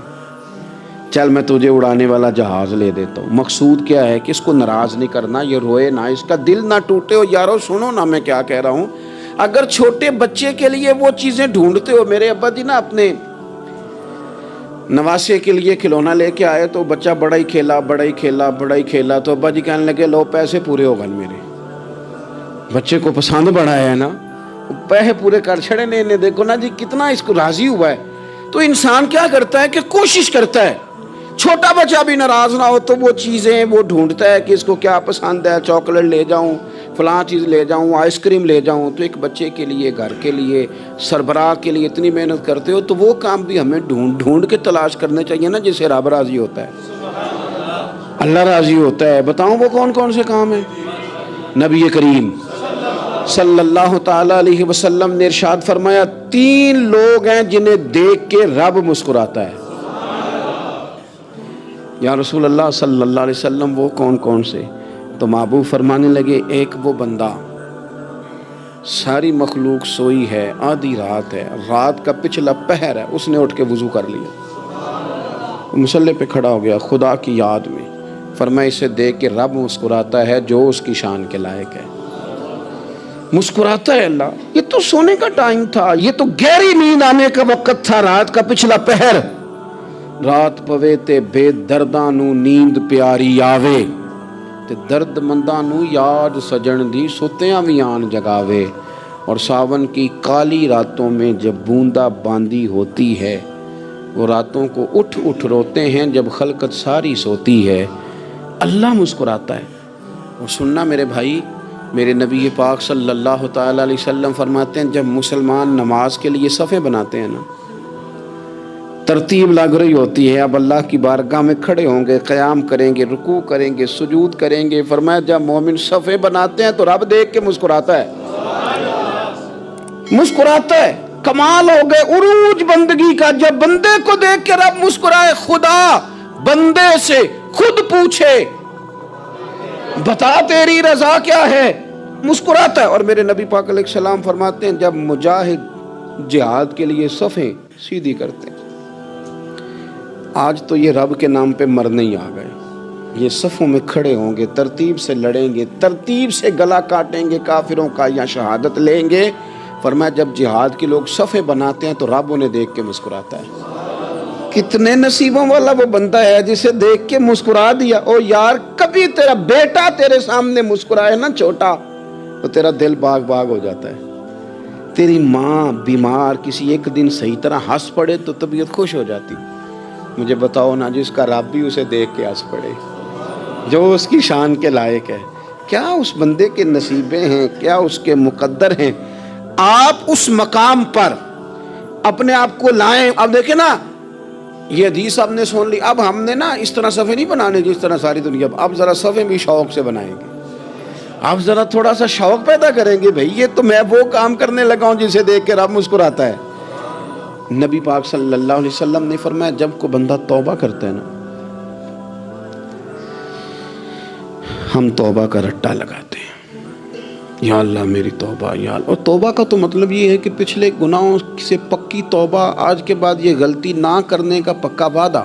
چل میں تجھے اڑانے والا جہاز لے دیتا ہوں۔ مقصود کیا ہے کہ اس کو ناراض نہیں کرنا، یہ روئے نہ، اس کا دل نہ ٹوٹے۔ ہو یارو سنو نا میں کیا کہہ رہا ہوں، اگر چھوٹے بچے کے لیے وہ چیزیں ڈھونڈتے ہو، میرے ابا جی نا اپنے نواسے کے لیے کھلونا لے کے آئے تو بچہ بڑا ہی کھیلا، تو ابا جی کہنے لگے لو پیسے پورے ہو گئے، میرے بچے کو پسند بڑا ہے نا، پیسے پورے کر چھڑے نے، دیکھو نا جی کتنا اس کو راضی ہوا ہے۔ تو انسان کیا کرتا ہے کہ کوشش کرتا ہے چھوٹا بچہ بھی ناراض نہ ہو، تو وہ چیزیں وہ ڈھونڈتا ہے کہ اس کو کیا پسند ہے، چاکلیٹ لے جاؤں، فلاں چیز لے جاؤں، آئس کریم لے جاؤں۔ تو ایک بچے کے لیے، گھر کے لیے، سربراہ کے لیے اتنی محنت کرتے ہو، تو وہ کام بھی ہمیں ڈھونڈ کے تلاش کرنے چاہیے نا جس سے رب راضی ہوتا ہے، اللہ راضی ہوتا ہے۔ بتاؤں وہ کون کون سے کام ہیں؟ نبی کریم صلی اللہ تعالی علیہ وسلم نے ارشاد فرمایا 3 لوگ ہیں جنہیں دیکھ کے رب مسکراتا ہے۔ یا رسول اللہ صلی اللہ علیہ وسلم وہ کون کون سے؟ تو محبوب فرمانے لگے ایک وہ بندہ ساری مخلوق سوئی ہے، آدھی رات ہے، رات کا پچھلا پہر ہے، اس نے اٹھ کے وضو کر لیا، مصلی پہ کھڑا ہو گیا خدا کی یاد میں، فرمایا اسے دیکھ کے رب مسکراتا ہے جو اس کی شان کے لائق ہے، مسکراتا ہے اللہ۔ یہ تو سونے کا ٹائم تھا، یہ تو گہری نیند آنے کا وقت تھا، رات کا پچھلا پہر، رات پوے تے بے درداں نو نیند پیاری آوے، تے درد منداں نو یاد سجن دی سوتیاں بھی آن جگاوے، اور ساون کی کالی راتوں میں جب بوندا باندی ہوتی ہے، وہ راتوں کو اٹھ اٹھ روتے ہیں جب خلقت ساری سوتی ہے، اللہ مسکراتا ہے۔ اور سننا میرے بھائی، میرے نبی پاک صلی اللہ تعالیٰ علیہ وسلم فرماتے ہیں جب مسلمان نماز کے لیے صفیں بناتے ہیں نا، ترتیب لگ رہی ہوتی ہے، اب اللہ کی بارگاہ میں کھڑے ہوں گے، قیام کریں گے، رکوع کریں گے، سجود کریں گے، فرمایا جب مومن صفیں بناتے ہیں تو رب دیکھ کے مسکراتا ہے، مسکراتا ہے۔ کمال ہو گئے عروج بندگی کا، جب بندے کو دیکھ کے رب مسکرائے، خدا بندے سے خود پوچھے بتا تیری رضا کیا ہے، مسکراتا ہے۔ اور میرے نبی پاک علیہ السلام فرماتے ہیں جب مجاہد جہاد کے لیے صفیں سیدھی کرتے ہیں، آج تو یہ رب کے نام پہ مرنے ہی آ گئے، یہ صفوں میں کھڑے ہوں گے، ترتیب سے لڑیں گے، ترتیب سے گلا کاٹیں گے کافروں کا یا شہادت لیں گے۔ فرمایا جب جہاد کے لوگ صفیں بناتے ہیں تو رب انہیں دیکھ کے مسکراتا ہے۔ کتنے نصیبوں والا وہ بندہ ہے جسے دیکھ کے مسکرا دیا۔ او یار، کبھی تیرا بیٹا تیرے سامنے مسکرائے نا چھوٹا تو تیرا دل باغ باغ ہو جاتا ہے۔ تیری ماں بیمار کسی ایک دن صحیح طرح ہنس پڑے تو طبیعت خوش ہو جاتی۔ مجھے بتاؤ نا جس کا رب بھی اسے دیکھ کے ہنس پڑے، جو اس کی شان کے لائق ہے، کیا اس بندے کے نصیبیں ہیں، کیا اس کے مقدر ہیں۔ آپ اس مقام پر اپنے آپ کو لائیں۔ اب دیکھیں نا، یہ حدیث آپ نے سن لی، اب ہم نے نا اس طرح صفحے نہیں بنانے جس طرح ساری دنیا، اب ذرا صفحے بھی شوق سے بنائیں گے، اب ذرا تھوڑا سا شوق پیدا کریں گے۔ بھئی یہ تو میں وہ کام کرنے لگا ہوں جسے دیکھ کے رب مسکراتا ہے۔ نبی پاک صلی اللہ علیہ وسلم نے فرمایا جب کوئی بندہ توبہ کرتا ہے نا، ہم توبہ کا رٹا لگاتے ہیں، یا اللہ میری توبہ، یا اللہ۔ اور توبہ کا تو مطلب یہ ہے کہ پچھلے گناہوں سے پکی توبہ، آج کے بعد یہ غلطی نہ کرنے کا پکا وعدہ۔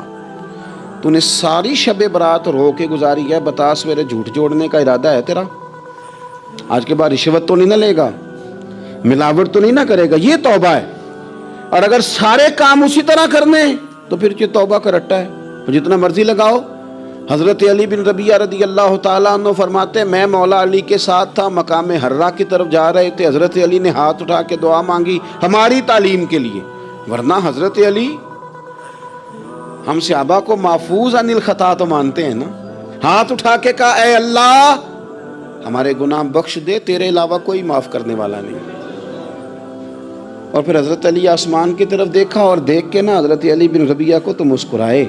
تو نے ساری شب برات رو کے گزاری ہے، بتا سویرے جھوٹ جوڑنے کا ارادہ ہے تیرا؟ آج کے بعد رشوت تو نہیں نہ لے گا، ملاوٹ تو نہیں نہ کرے گا، یہ توبہ ہے۔ اور اگر سارے کام اسی طرح کرنے تو پھر یہ توبہ کا رٹا ہے، جتنا مرضی لگاؤ۔ حضرت علی بن ربیعہ رضی اللہ تعالیٰ عنہ فرماتے ہیں میں مولا علی کے ساتھ تھا، مقام حرہ کی طرف جا رہے تھے، حضرت علی نے ہاتھ اٹھا کے دعا مانگی ہماری تعلیم کے لیے، ورنہ حضرت علی ہم صحابہ کو محفوظ عن الخطا تو مانتے ہیں نا۔ ہاتھ اٹھا کے کہا اے اللہ ہمارے گناہ بخش دے، تیرے علاوہ کوئی معاف کرنے والا نہیں۔ اور پھر حضرت علی آسمان کی طرف دیکھا اور دیکھ کے نا حضرت علی بن ربیعہ کو تو مسکرائے۔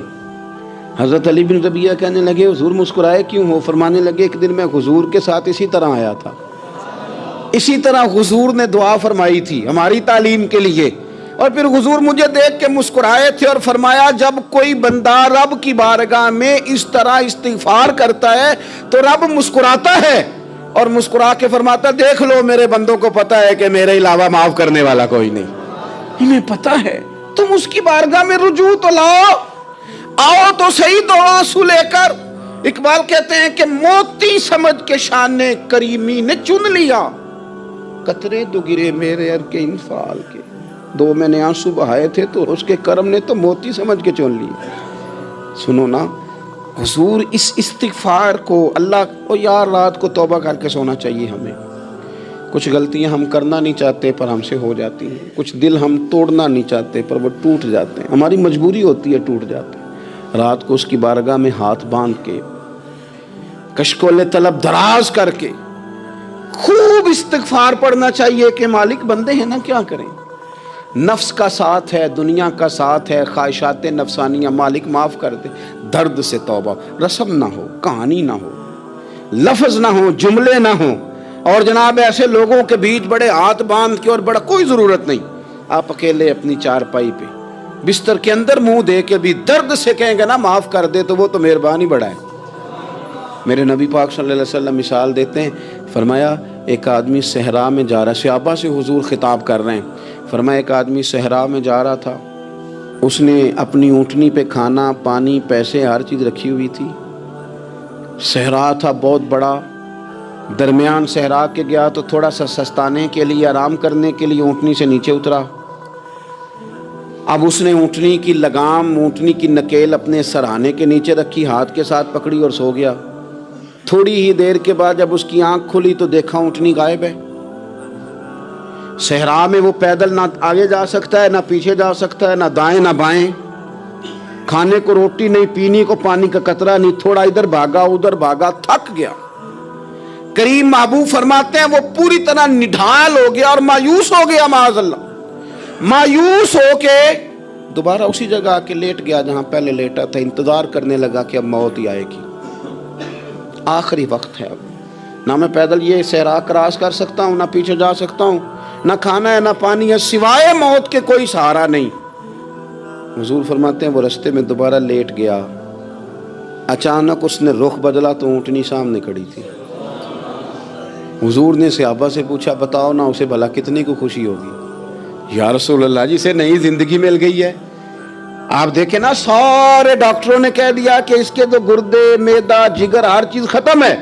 حضرت علی بن ربیعہ کہنے لگے حضور مسکرائے کیوں ہو؟ فرمانے لگے ایک دن میں حضور کے ساتھ اسی طرح آیا تھا، اسی طرح حضور نے دعا فرمائی تھی ہماری تعلیم کے لیے، اور پھر حضور مجھے دیکھ کے مسکرائے تھے اور فرمایا جب کوئی بندہ رب کی بارگاہ میں اس طرح استغفار کرتا ہے تو رب مسکراتا ہے، اور مسکرا کے فرماتا دیکھ لو میرے بندوں کو پتا ہے کہ میرے علاوہ معاف کرنے والا کوئی نہیں، ہمیں پتا ہے، تم اس کی بارگاہ میں رجوع تو لاؤ، آؤ تو صحیح دو آنسو لے کر۔ اقبال کہتے ہیں کہ موتی سمجھ کے شان کریمی نے چن لیا، قطرے دو گرے میرے ار کے انفعال کے، دو میں نے آنسو بہائے تھے تو اس کے کرم نے تو موتی سمجھ کے چن لیا۔ سنو نا حضور اس استغفار کو اللہ کو، یار رات کو توبہ کر کے سونا چاہیے ہمیں۔ کچھ غلطیاں ہم کرنا نہیں چاہتے پر ہم سے ہو جاتی ہیں، کچھ دل ہم توڑنا نہیں چاہتے پر وہ ٹوٹ جاتے ہیں، ہماری مجبوری ہوتی ہے ٹوٹ جاتے ہیں۔ رات کو اس کی بارگاہ میں ہاتھ باندھ کے کشکول طلب دراز کر کے خوب استغفار پڑھنا چاہیے کہ مالک بندے ہیں نا کیا کریں، نفس کا ساتھ ہے، دنیا کا ساتھ ہے، خواہشات نفسانیہ، مالک معاف کر دے۔ درد سے توبہ، رسم نہ ہو، کہانی نہ ہو، لفظ نہ ہو، جملے نہ ہو، اور جناب ایسے لوگوں کے بیچ بڑے ہاتھ باندھ کے اور بڑا کوئی ضرورت نہیں، آپ اکیلے اپنی چارپائی پہ بستر کے اندر منہ دے کے بھی درد سے کہیں گے نا معاف کر دے تو وہ تو مہربانی بڑا ہے۔ میرے نبی پاک صلی اللہ علیہ وسلم مثال دیتے ہیں، فرمایا ایک آدمی صحرا میں جا رہا، صحابہ سے حضور خطاب کر رہے ہیں، فرمایا ایک آدمی صحرا میں جا رہا تھا، اس نے اپنی اونٹنی پہ کھانا پانی پیسے ہر چیز رکھی ہوئی تھی، صحرا تھا بہت بڑا، درمیان صحرا کے گیا تو تھوڑا سا سستانے کے لیے آرام کرنے کے لیے اونٹنی سے نیچے اترا، اب اس نے اونٹنی کی لگام، اونٹنی کی نکیل اپنے سرہانے کے نیچے رکھی، ہاتھ کے ساتھ پکڑی اور سو گیا۔ تھوڑی ہی دیر کے بعد جب اس کی آنکھ کھلی تو دیکھا اونٹنی غائب ہے۔ صحرا میں وہ پیدل نہ آگے جا سکتا ہے، نہ پیچھے جا سکتا ہے، نہ دائیں نہ بائیں، کھانے کو روٹی نہیں، پینے کو پانی کا قطرہ نہیں، تھوڑا ادھر بھاگا ادھر بھاگا، تھک گیا۔ کریم محبوب فرماتے ہیں وہ پوری طرح نڈھال ہو گیا اور مایوس ہو گیا، معاذ اللہ، مایوس ہو کے دوبارہ اسی جگہ آ کے لیٹ گیا جہاں پہلے لیٹا تھا، انتظار کرنے لگا کہ اب موت ہی آئے گی، آخری وقت ہے، اب نہ میں پیدل یہ صحرا کراس کر سکتا ہوں، نہ پیچھے جا سکتا ہوں، نہ کھانا ہے نہ پانی ہے، سوائے موت کے کوئی سہارا نہیں۔ حضور فرماتے ہیں وہ رستے میں دوبارہ لیٹ گیا، اچانک اس نے رخ بدلا تو اونٹنی سامنے کھڑی تھی۔ حضور نے صحابہ سے پوچھا بتاؤ نا اسے بھلا کتنی کو خوشی ہوگی؟ یا رسول اللہ جسے نئی زندگی مل گئی ہے۔ آپ دیکھیں نا سارے ڈاکٹروں نے کہہ دیا کہ اس کے تو گردے معدہ جگر ہر چیز ختم ہے،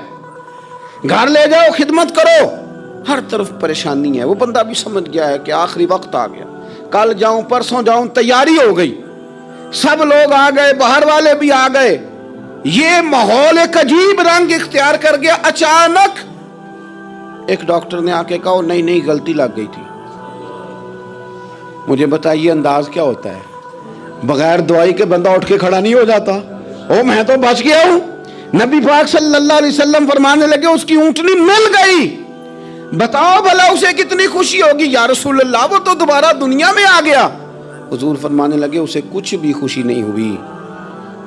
گھر لے جاؤ خدمت کرو، ہر طرف پریشانی ہے۔ وہ بندہ بھی سمجھ گیا ہے کہ آخری وقت آ گیا، کل جاؤں پرسوں جاؤں، تیاری ہو گئی، سب لوگ آ گئے، باہر والے بھی آ گئے، یہ ماحول ایک عجیب رنگ اختیار کر گیا۔ اچانک ایک ڈاکٹر نے آ کے کہا نہیں نہیں غلطی لگ گئی تھی۔ مجھے بتائیے انداز کیا ہوتا ہے؟ بغیر دوائی کے بندہ اٹھ کے کھڑا نہیں ہو جاتا، او میں تو بچ گیا ہوں۔ نبی پاک صلی اللہ علیہ وسلم فرمانے لگے اس کی اونٹنی مل گئی، بتاؤ بھلا اسے کتنی خوشی ہوگی؟ یا رسول اللہ وہ تو دوبارہ دنیا میں آ گیا۔ حضور فرمانے لگے اسے کچھ بھی خوشی نہیں ہوئی۔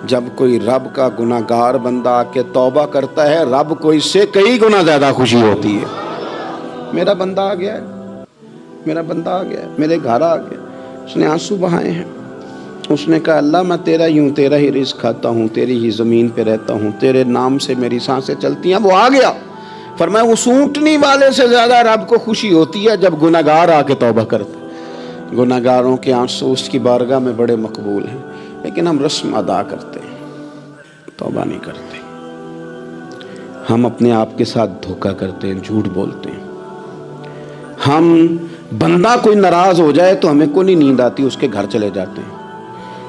جب کوئی رب کا گناہ گار بندہ آ کے توبہ کرتا ہے، رب کو اس سے کئی گنا زیادہ خوشی ہوتی ہے۔ میرا بندہ آ گیا ہے، میرا بندہ آ گیا ہے، میرے گھر آ گیا۔ اس نے آنسو بہائے ہیں، اس نے کہا اللہ میں تیرا ہی ہوں، تیرا ہی رزق کھاتا ہوں، تیری ہی زمین پہ رہتا ہوں، تیرے نام سے میری سانسیں چلتی ہیں۔ وہ آ گیا۔ فرمایا اس اونٹنی والے سے زیادہ رب کو خوشی ہوتی ہے جب گناہگار آ کے توبہ کرتا ہے۔ گناہگاروں کے آنسو اس کی بارگاہ میں بڑے مقبول ہیں، لیکن ہم رسم ادا کرتے ہیں، توبہ نہیں کرتے۔ ہم اپنے آپ کے ساتھ دھوکہ کرتے ہیں، جھوٹ بولتے ہیں۔ ہم بندہ کوئی ناراض ہو جائے تو ہمیں کو نہیں نیند آتی، اس کے گھر چلے جاتے ہیں۔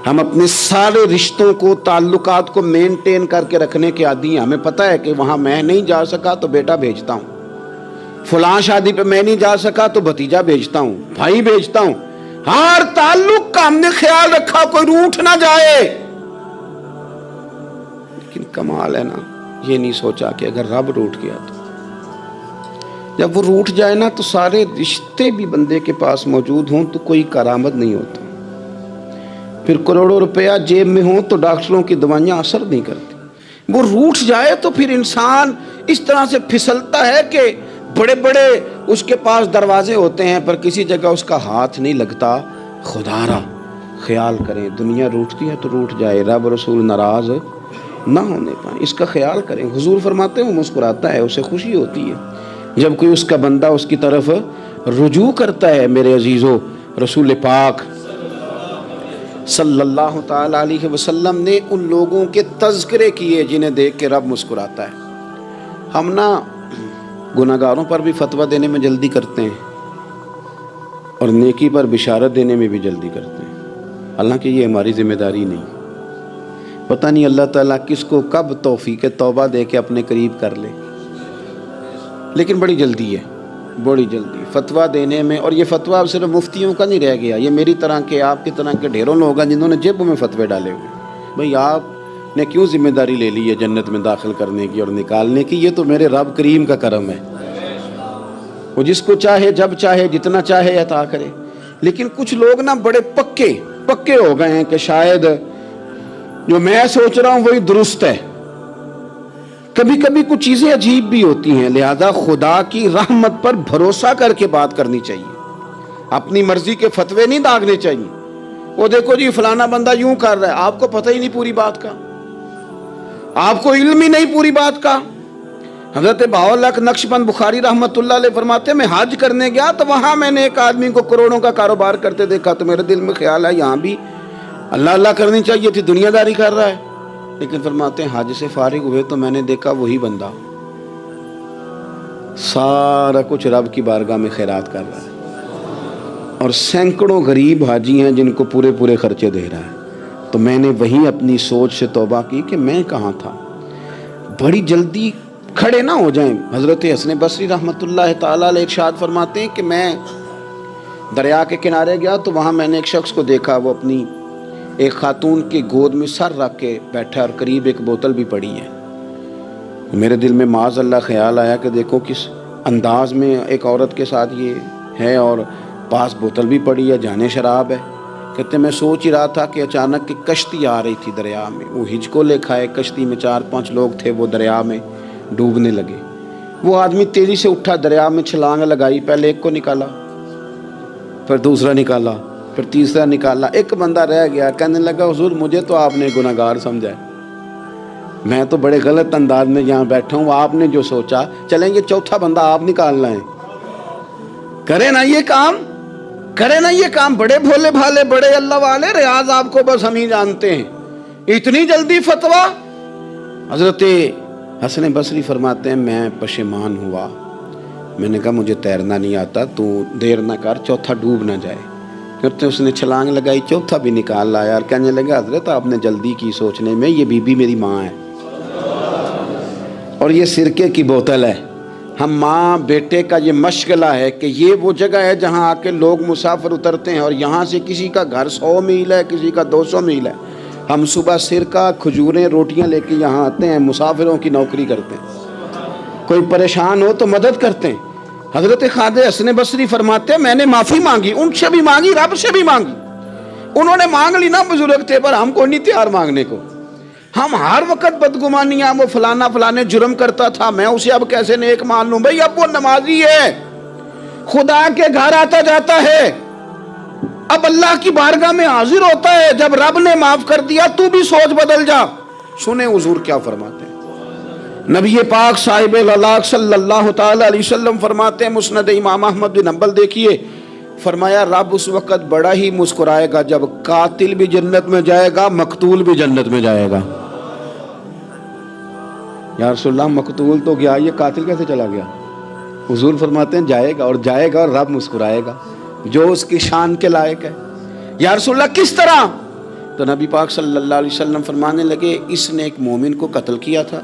ہم اپنے سارے رشتوں کو تعلقات کو مینٹین کر کے رکھنے کے عادی ہیں۔ ہمیں پتہ ہے کہ وہاں میں نہیں جا سکا تو بیٹا بھیجتا ہوں، فلاں شادی پہ میں نہیں جا سکا تو بھتیجا بھیجتا ہوں، بھائی بھیجتا ہوں۔ ہر تعلق کا ہم نے خیال رکھا کوئی روٹھ نہ جائے، لیکن کمال ہے نا یہ نہیں سوچا کہ اگر رب روٹھ گیا تو جب وہ روٹھ جائے نا تو سارے رشتے بھی بندے کے پاس موجود ہوں تو کوئی کارآمد نہیں ہوتا، پھر کروڑوں روپیہ جیب میں ہوں تو ڈاکٹروں کی دوائیاں اثر نہیں کرتی۔ وہ روٹھ جائے تو پھر انسان اس طرح سے پھسلتا ہے کہ بڑے بڑے اس کے پاس دروازے ہوتے ہیں پر کسی جگہ اس کا ہاتھ نہیں لگتا۔ خدا را خیال کریں، دنیا روٹھتی ہے تو روٹھ جائے، رب رسول ناراض نہ ہونے پائیں، اس کا خیال کریں۔ حضور فرماتے ہیں وہ مسکراتا ہے، اسے خوشی ہوتی ہے جب کوئی اس کا بندہ اس کی طرف رجوع کرتا ہے۔ میرے عزیزو، رسول پاک صلی اللہ تعالی علیہ وسلم نے ان لوگوں کے تذکرے کیے جنہیں دیکھ کے رب مسکراتا ہے۔ ہم نا گناہگاروں پر بھی فتویٰ دینے میں جلدی کرتے ہیں اور نیکی پر بشارت دینے میں بھی جلدی کرتے ہیں، حالانکہ یہ ہماری ذمہ داری نہیں۔ پتہ نہیں اللہ تعالیٰ کس کو کب توفیق توبہ دے کے اپنے قریب کر لے، لیکن بڑی جلدی ہے، بڑی جلدی فتویٰ دینے میں۔ اور یہ فتویٰ اب صرف مفتیوں کا نہیں رہ گیا، یہ میری طرح کے آپ کی طرح کے ڈھیروں لوگ ہیں جنہوں نے جیب میں فتوے ڈالے ہوئے۔ بھئی آپ نے کیوں ذمہ داری لے لی ہے جنت میں داخل کرنے کی اور نکالنے کی؟ یہ تو میرے رب کریم کا کرم ہے، وہ جس کو چاہے جب چاہے جتنا چاہے عطا کرے۔ لیکن کچھ لوگ نا بڑے پکے ہو گئے ہیں کہ شاید جو میں سوچ رہا ہوں وہی درست ہے۔ کبھی کبھی کچھ چیزیں عجیب بھی ہوتی ہیں، لہذا خدا کی رحمت پر بھروسہ کر کے بات کرنی چاہیے، اپنی مرضی کے فتوے نہیں داغنے چاہیے۔ وہ دیکھو جی فلانا بندہ یوں کر رہا ہے، آپ کو پتہ ہی نہیں پوری بات کا، آپ کو علم ہی نہیں پوری بات کا۔ حضرت بہاءاللہ نقشبند بخاری رحمت اللہ علیہ فرماتے ہیں میں حج کرنے گیا تو وہاں میں نے ایک آدمی کو کروڑوں کا کاروبار کرتے دیکھا تو میرے دل میں خیال ہے یہاں بھی اللہ اللہ کرنی چاہیے تھی، دنیا داری کر رہا ہے۔ لیکن فرماتے ہیں حج سے فارغ ہوئے تو میں نے دیکھا وہی بندہ سارا کچھ رب کی بارگاہ میں خیرات کر رہا ہے، اور سینکڑوں غریب حاجی ہیں جن کو پورے خرچے دے رہا ہے۔ تو میں نے وہیں اپنی سوچ سے توبہ کی کہ میں کہاں تھا، بڑی جلدی کھڑے نہ ہو جائیں. حضرت حسن بصری رحمۃ اللہ تعالیٰ علیہ ارشاد فرماتے ہیں کہ میں دریا کے کنارے گیا تو وہاں میں نے ایک شخص کو دیکھا, وہ اپنی ایک خاتون کی گود میں سر رکھ کے بیٹھا اور قریب ایک بوتل بھی پڑی ہے. میرے دل میں معاذ اللہ خیال آیا کہ دیکھو کس انداز میں ایک عورت کے ساتھ یہ ہے اور پاس بوتل بھی پڑی ہے, جانے شراب ہے. کہتے میں سوچ ہی رہا تھا کہ اچانک ایک کشتی آ رہی تھی دریا میں. وہ ہچ کو لے کھائے, کشتی میں 4-5 لوگ تھے, وہ دریا میں ڈوبنے لگے. وہ آدمی تیزی سے اٹھا, دریا میں چھلانگ لگائی, پہلے ایک کو نکالا, پھر دوسرا نکالا, پھر تیسرا نکالا. ایک بندہ رہ گیا, کہنے لگا حضور مجھے تو آپ نے گناہگار سمجھا ہے, میں تو بڑے غلط انداز میں یہاں بیٹھا ہوں, آپ نے جو سوچا. چلیں گے چوتھا بندہ آپ نکالنا ہے, کرے نا یہ کام, کرے نا یہ کام. بڑے بھولے بھالے, بڑے اللہ والے, ریاض آپ کو بس ہم ہی جانتے ہیں. اتنی جلدی فتویٰ. حضرت حسن بصری فرماتے ہیں میں پشیمان ہوا, میں نے کہا مجھے تیرنا نہیں آتا, تو دیر نہ کر, چوتھا ڈوب نہ جائے. پھر اس نے چھلانگ لگائی, چوتھا بھی نکال لایا اور کہنے لگا حضرت آپ نے جلدی کی سوچنے میں, یہ بی بی میری ماں ہے اور یہ سرکے کی بوتل ہے. ہم ماں بیٹے کا یہ مشغلہ ہے کہ یہ وہ جگہ ہے جہاں آ کے لوگ مسافر اترتے ہیں, اور یہاں سے کسی کا گھر 100 میل ہے, کسی کا 200 میل ہے. ہم صبح سرکہ, کھجوریں, روٹیاں لے کے یہاں آتے ہیں, مسافروں کی نوکری کرتے ہیں. کوئی پریشان ہو تو مدد کرتے ہیں. حضرت خواجہ حسن بصری فرماتے ہیں میں نے معافی مانگی, ان سے بھی مانگی, رب سے بھی مانگی. انہوں نے مانگ لی نا, بزرگ تھے, پر ہم کو نہیں تیار مانگنے کو. ہم ہر وقت بدگمانیاں, وہ فلانا فلانے جرم کرتا تھا, میں اسے اب کیسے نیک مان لوں. بھئی اب وہ نمازی ہے, خدا کے گھر آتا جاتا ہے, اب اللہ کی بارگاہ میں حاضر ہوتا ہے. جب رب نے معاف کر دیا تو بھی سوچ بدل جا. سنیں حضور کیا فرماتے ہیں. نبی پاک صاحب العلاق صلی اللہ تعالی علیہ وسلم فرماتے ہیں, مسند امام احمد بن حنبل دیکھیے, فرمایا رب اس وقت بڑا ہی مسکرائے گا جب قاتل بھی جنت میں جائے گا, مقتول بھی جنت میں جائے گا. یا رسول اللہ مقتول تو گیا, یہ قاتل کیسے چلا گیا؟ حضور فرماتے ہیں جائے گا, اور جائے گا اور رب مسکرائے گا جو اس کی شان کے لائق ہے. یا رسول اللہ کس طرح؟ تو نبی پاک صلی اللہ علیہ وسلم فرمانے لگے اس نے ایک مومن کو قتل کیا تھا,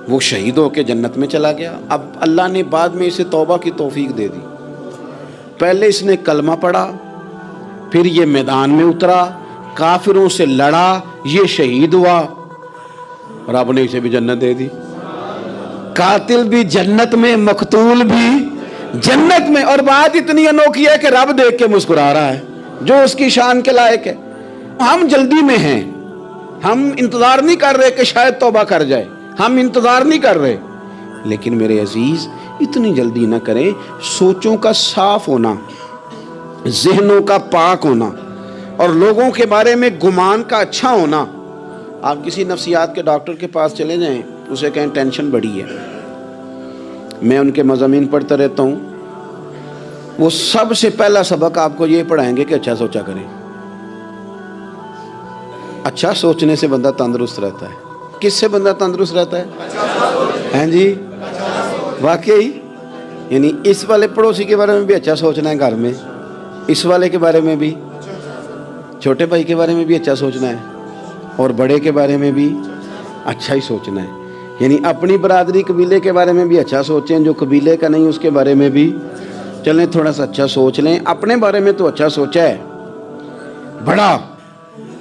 وہ شہید ہو کے جنت میں چلا گیا. اب اللہ نے بعد میں اسے توبہ کی توفیق دے دی. پہلے اس نے کلمہ پڑھا, پھر یہ میدان میں اترا, کافروں سے لڑا, یہ شہید ہوا, رب نے اسے بھی جنت دے دی. قاتل بھی جنت میں, مقتول بھی جنت میں. اور بات اتنی انوکھی ہے کہ رب دیکھ کے مسکرا رہا ہے جو اس کی شان کے لائق ہے. ہم جلدی میں ہیں, ہم انتظار نہیں کر رہے کہ شاید توبہ کر جائے, ہم انتظار نہیں کر رہے. لیکن میرے عزیز اتنی جلدی نہ کریں. سوچوں کا صاف ہونا, ذہنوں کا پاک ہونا, اور لوگوں کے بارے میں گمان کا اچھا ہونا. آپ کسی نفسیات کے ڈاکٹر کے پاس چلے جائیں, اسے کہیں ٹینشن بڑی ہے, میں ان کے مضامین پڑھتا رہتا ہوں, وہ سب سے پہلا سبق آپ کو یہ پڑھائیں گے کہ اچھا سوچا کریں. اچھا سوچنے سے بندہ تندرست رہتا ہے. کس سے بندہ تندرست رہتا ہے؟ ہیں جی واقعی. یعنی اس والے پڑوسی کے بارے میں بھی اچھا سوچنا ہے گھر میں, اس والے کے بارے میں بھی, چھوٹے بھائی کے بارے میں بھی اچھا سوچنا ہے, اور بڑے کے بارے میں بھی اچھا ہی سوچنا ہے. یعنی اپنی برادری قبیلے کے بارے میں بھی اچھا سوچیں, جو قبیلے کا نہیں اس کے بارے میں بھی چلیں تھوڑا سا اچھا سوچ لیں. اپنے بارے میں تو اچھا سوچا ہے بڑا.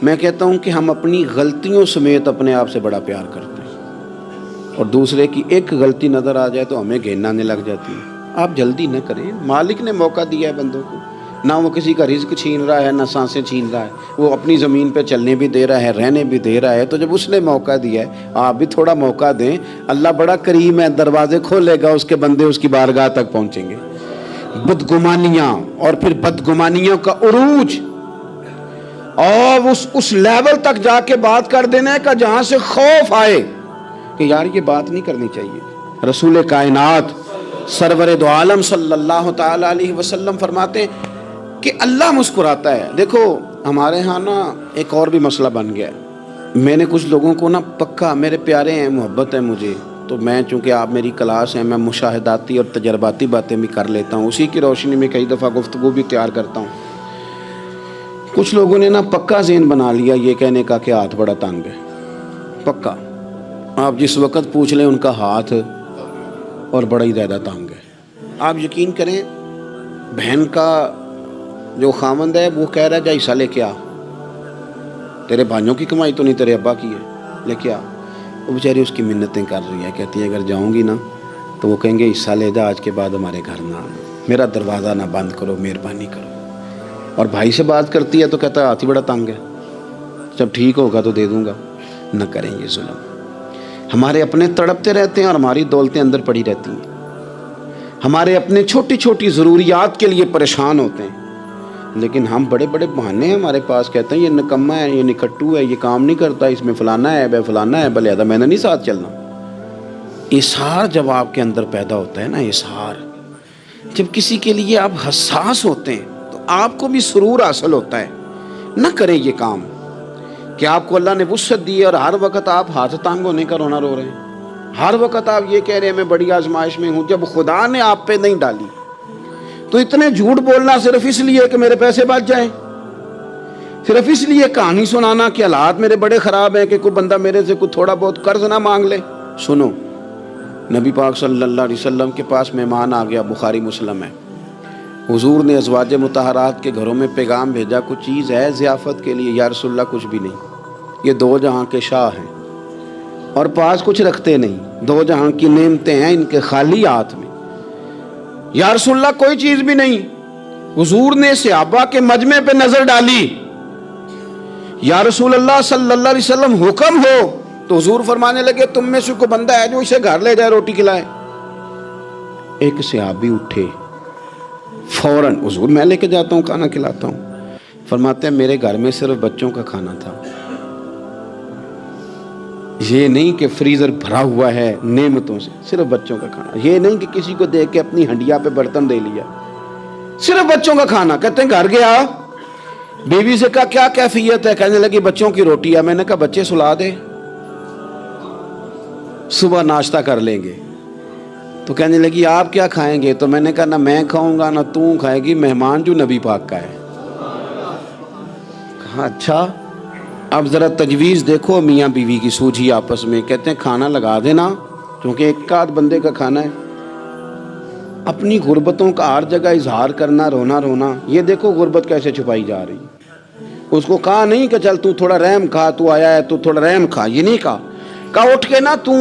میں کہتا ہوں کہ ہم اپنی غلطیوں سمیت اپنے آپ سے بڑا پیار کرتے ہیں, اور دوسرے کی ایک غلطی نظر آ جائے تو ہمیں گھن آنے لگ جاتی ہے. آپ جلدی نہ کریں, مالک نے موقع دیا ہے بندوں کو, نہ وہ کسی کا رزق چھین رہا ہے, نہ سانسیں چھین رہا ہے, وہ اپنی زمین پہ چلنے بھی دے رہا ہے, رہنے بھی دے رہا ہے. تو جب اس نے موقع دیا ہے آپ بھی تھوڑا موقع دیں. اللہ بڑا کریم ہے, دروازے کھولے گا, اس کے بندے اس کی بارگاہ تک پہنچیں گے. بدگمانیاں اور پھر بدگمانیوں کا عروج, اور اس لیول تک جا کے بات کر دینا ہے کہ جہاں سے خوف آئے کہ یار یہ بات نہیں کرنی چاہیے. رسول کائنات سرور دو عالم صلی اللہ تعالی علیہ وسلم فرماتے ہیں کہ اللہ مسکراتا ہے. دیکھو ہمارے ہاں نا ایک اور بھی مسئلہ بن گیا ہے. میں نے کچھ لوگوں کو نا پکا, میرے پیارے ہیں, محبت ہے مجھے, تو میں چونکہ آپ میری کلاس ہیں, میں مشاہداتی اور تجرباتی باتیں بھی کر لیتا ہوں, اسی کی روشنی میں کئی دفعہ گفتگو بھی تیار کرتا ہوں. کچھ لوگوں نے نا پکا ذہن بنا لیا یہ کہنے کا کہ ہاتھ بڑا تنگ ہے, پکا, آپ جس وقت پوچھ لیں ان کا ہاتھ اور بڑا ہی زیادہ تانگ ہے. آپ یقین کریں بہن کا جو خامند ہے وہ کہہ رہا ہے جا حصہ لے کے آ, تیرے بھائیوں کی کمائی تو نہیں تیرے ابا کی ہے, لے کے آ. وہ بیچاری اس کی منتیں کر رہی ہے, کہتی ہے اگر جاؤں گی نا تو وہ کہیں گے حصہ لے جا, آج کے بعد ہمارے گھر نہ آنا, میرا دروازہ نہ بند کرو, مہربانی کرو. اور بھائی سے بات کرتی ہے تو کہتا ہے ہاتھ ہی بڑا تنگ ہے, جب ٹھیک ہوگا تو دے دوں گا. نہ کریں یہ ظلم. ہمارے اپنے تڑپتے رہتے ہیں اور ہماری دولتیں اندر پڑی رہتی ہیں. ہمارے اپنے چھوٹی چھوٹی ضروریات کے لیے پریشان ہوتے ہیں, لیکن ہم بڑے بڑے بہانے ہیں ہمارے پاس, کہتے ہیں یہ نکما ہے, یہ نکھٹو ہے, یہ کام نہیں کرتا, اس میں فلانا ہے, بے فلانا ہے, بلے میں نے نہیں ساتھ چلنا. اظہار جب آپ کے اندر پیدا ہوتا ہے نا, اظہار, جب کسی کے لیے آپ حساس ہوتے ہیں تو آپ کو بھی سرور حاصل ہوتا ہے. نہ کریں یہ کام کہ آپ کو اللہ نے وسعت دی ہے اور ہر وقت آپ ہاتھ تانگ ہونے کا رونا رو رہے ہیں, ہر وقت آپ یہ کہہ رہے ہیں میں بڑی آزمائش میں ہوں, جب خدا نے آپ پہ نہیں ڈالی. تو اتنے جھوٹ بولنا صرف اس لیے کہ میرے پیسے بچ جائیں, صرف اس لیے کہانی سنانا کہ حالات میرے بڑے خراب ہیں کہ کوئی بندہ میرے سے کوئی تھوڑا بہت قرض نہ مانگ لے. سنو, نبی پاک صلی اللہ علیہ وسلم کے پاس مہمان آ گیا, بخاری مسلم ہے. حضور نے ازواج مطہرات کے گھروں میں پیغام بھیجا, کچھ چیز ہے ضیافت کے لیے؟ یا رسول اللہ کچھ بھی نہیں, یہ دو جہاں کے شاہ ہیں اور پاس کچھ رکھتے نہیں, دو جہاں کی نعمتیں ہیں ان کے خالی ہاتھ میں. یا رسول اللہ کوئی چیز بھی نہیں. حضور نے صحابہ کے مجمع پہ نظر ڈالی, یا رسول اللہ صلی اللہ علیہ وسلم حکم ہو. تو حضور فرمانے لگے تم میں سے کوئی بندہ ہے جو اسے گھر لے جائے روٹی کھلائے. ایک صحابی اٹھے فوراً, حضور میں لے کے جاتا ہوں کھانا کھلاتا ہوں. فرماتے ہیں میرے گھر میں صرف بچوں کا کھانا تھا, یہ نہیں کہ فریزر بھرا ہوا ہے نعمتوں سے, صرف بچوں کا کھانا. یہ نہیں کہ کسی کو دیکھ کے اپنی ہنڈیا پہ برتن دے لیا, صرف بچوں کا کھانا. کہتے ہیں گھر گیا, بیوی سے کہا کیا کیفیت ہے؟ کہنے لگی بچوں کی روٹی ہے. میں نے کہا بچے سلا دے, صبح ناشتہ کر لیں گے. تو کہنے لگی آپ کیا کھائیں گے؟ تو میں نے کہا نہ میں کھاؤں گا نہ تو کھائے گی, مہمان جو نبی پاک کا ہے. کہا اچھا, اب ذرا تجویز دیکھو میاں بیوی کی سوجھی آپس میں. کہتے ہیں کھانا لگا دینا, کیونکہ ایک آدھ بندے کا کھانا ہے. اپنی غربتوں کا ہر جگہ اظہار کرنا, رونا رونا. یہ دیکھو غربت کیسے چھپائی جا رہی. اس کو کہا نہیں کہ چل تو تھوڑا رحم کھا, تو آیا ہے تو تھوڑا رحم کھا, یہ نہیں کہا. کہا اٹھ کے نا تو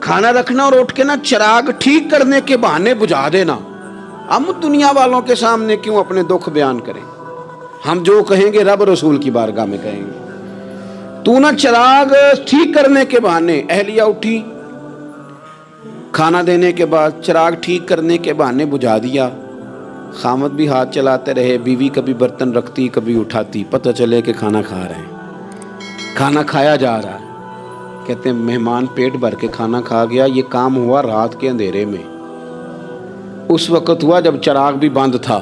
کھانا رکھنا اور اٹھ کے نا چراغ ٹھیک کرنے کے بہانے بجھا دینا. ہم دنیا والوں کے سامنے کیوں اپنے دکھ بیان کریں؟ ہم جو کہیں گے رب رسول کی بارگاہ میں کہیں گے. تو نا چراغ ٹھیک کرنے کے بہانے. اہلیہ اٹھی, کھانا دینے کے بعد چراغ ٹھیک کرنے کے بہانے بجھا دیا. خامد بھی ہاتھ چلاتے رہے, بیوی کبھی برتن رکھتی کبھی اٹھاتی, پتہ چلے کہ کھانا کھا رہے ہیں, کھانا کھایا جا رہا ہے. کہتے ہیں مہمان پیٹ بھر کے کھانا کھا گیا. یہ کام ہوا رات کے اندھیرے میں, اس وقت ہوا جب چراغ بھی بند تھا,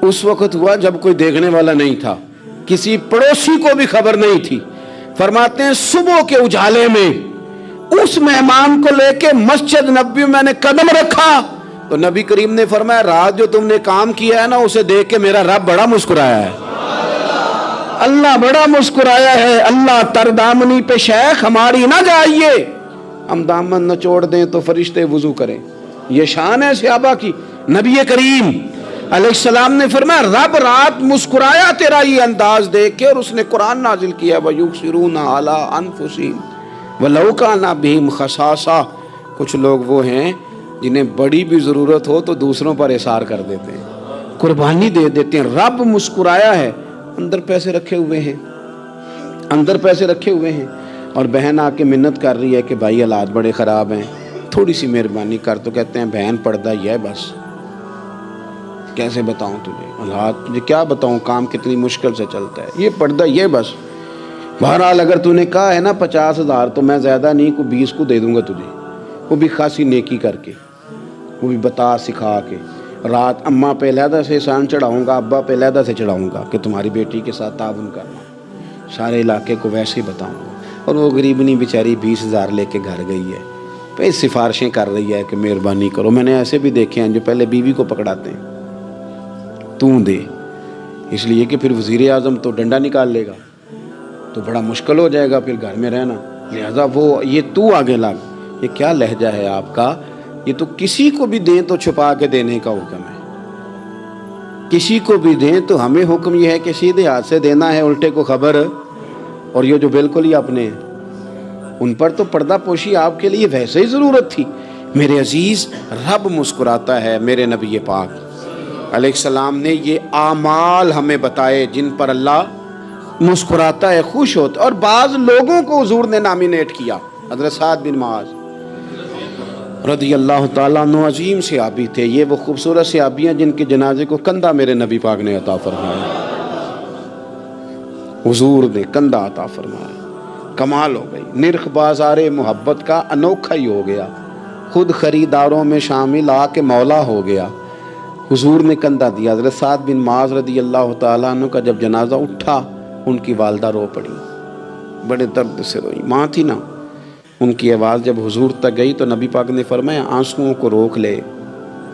اس وقت ہوا جب کوئی دیکھنے والا نہیں تھا, کسی پڑوسی کو بھی خبر نہیں تھی. فرماتے ہیں صبح کے اجالے میں اس مہمان کو لے کے مسجد نبوی میں نے قدم رکھا تو نبی کریم نے فرمایا رات جو تم نے کام کیا ہے نا اسے دیکھ کے میرا رب بڑا مسکرایا ہے, اللہ بڑا مسکرایا ہے. اللہ تر دامنی پہ شیخ ہماری نہ جائیے, ہم دامن نچوڑ دیں تو فرشتے وضو کریں. یہ شان ہے صحابہ کی. نبی کریم علیہ السلام نے فرمایا رب رات مسکرایا تیرا یہ انداز دیکھ کے, اور اس نے قرآن نازل کیا وَيُبْصِرُونَ عَلَىٰ أَنفُسِهِمْ وَلَوْ كَانَ بِهِمْ خَصَاصَةٌ. کچھ لوگ وہ ہیں جنہیں بڑی بھی ضرورت ہو تو دوسروں پر اثار کر دیتے ہیں, قربانی دے دیتے ہیں. رب مسکرایا ہے, اندر پیسے رکھے ہوئے ہیں, اندر پیسے رکھے ہوئے ہیں. اور بہن آ کے منت کر رہی ہے کہ بھائی حالات بڑے خراب ہیں, تھوڑی سی مہربانی کر. تو کہتے ہیں بہن پردہ یہ ہے بس, کیسے بتاؤں تجھے حالات, تجھے کیا بتاؤں کام کتنی مشکل سے چلتا ہے, یہ پردہ یہ بس. بہرحال اگر تو نے کہا ہے نا 50,000 تو میں زیادہ نہیں کو 20 کو دے دوں گا تجھے, وہ بھی خاصی نیکی کر کے, وہ بھی بتا سکھا کے. رات اماں پہ علیحدہ سے احسان چڑھاؤں گا, ابا پہ علیحدہ سے چڑھاؤں گا کہ تمہاری بیٹی کے ساتھ تعاون کرنا, سارے علاقے کو ویسے ہی بتاؤں گا. اور وہ غریبنی بیچاری 20,000 لے کے گھر گئی ہے, پھر سفارشیں کر رہی ہے کہ مہربانی کرو. میں نے ایسے بھی دیکھے ہیں جو پہلے بیوی کو پکڑاتے ہیں تو دے, اس لیے کہ پھر وزیر اعظم تو ڈنڈا نکال لے گا تو بڑا مشکل ہو جائے گا پھر گھر میں رہنا. لہذا وہ یہ تو آگے لگ، یہ کیا لہجہ ہے آپ کا؟ یہ تو کسی کو بھی دیں تو چھپا کے دینے کا حکم ہے، کسی کو بھی دیں تو ہمیں حکم یہ ہے کہ سیدھے ہاتھ سے دینا ہے، الٹے کو خبر۔ اور یہ جو بالکل ہی اپنے ہیں، ان پر تو پردہ پوشی آپ کے لیے ویسے ہی ضرورت تھی۔ میرے عزیز، رب مسکراتا ہے، میرے نبی پاک علیہ السلام نے یہ اعمال ہمیں بتائے جن پر اللہ مسکراتا ہے، خوش ہوتا ہے۔ اور بعض لوگوں کو حضور نے نامینیٹ کیا، حضرت سعد بن معاذ رضی اللہ تعالیٰ عنہ عظیم صحابی تھے، یہ وہ خوبصورت صحابیاں جن کے جنازے کو کندھا میرے نبی پاک نے عطا فرمایا، حضور نے کندھا عطا فرمایا۔ کمال ہو گئی، نرخ بازار محبت کا انوکھا ہی ہو گیا، خود خریداروں میں شامل آ کے مولا ہو گیا۔ حضور نے کندھا دیا۔ حضرت سعد بن معاذ رضی اللہ تعالیٰ عنہ کا جب جنازہ اٹھا، ان کی والدہ رو پڑی، بڑے درد سے روئی، ماں تھی نا۔ ان کی آواز جب حضور تک گئی تو نبی پاک نے فرمایا آنسوؤں کو روک لے،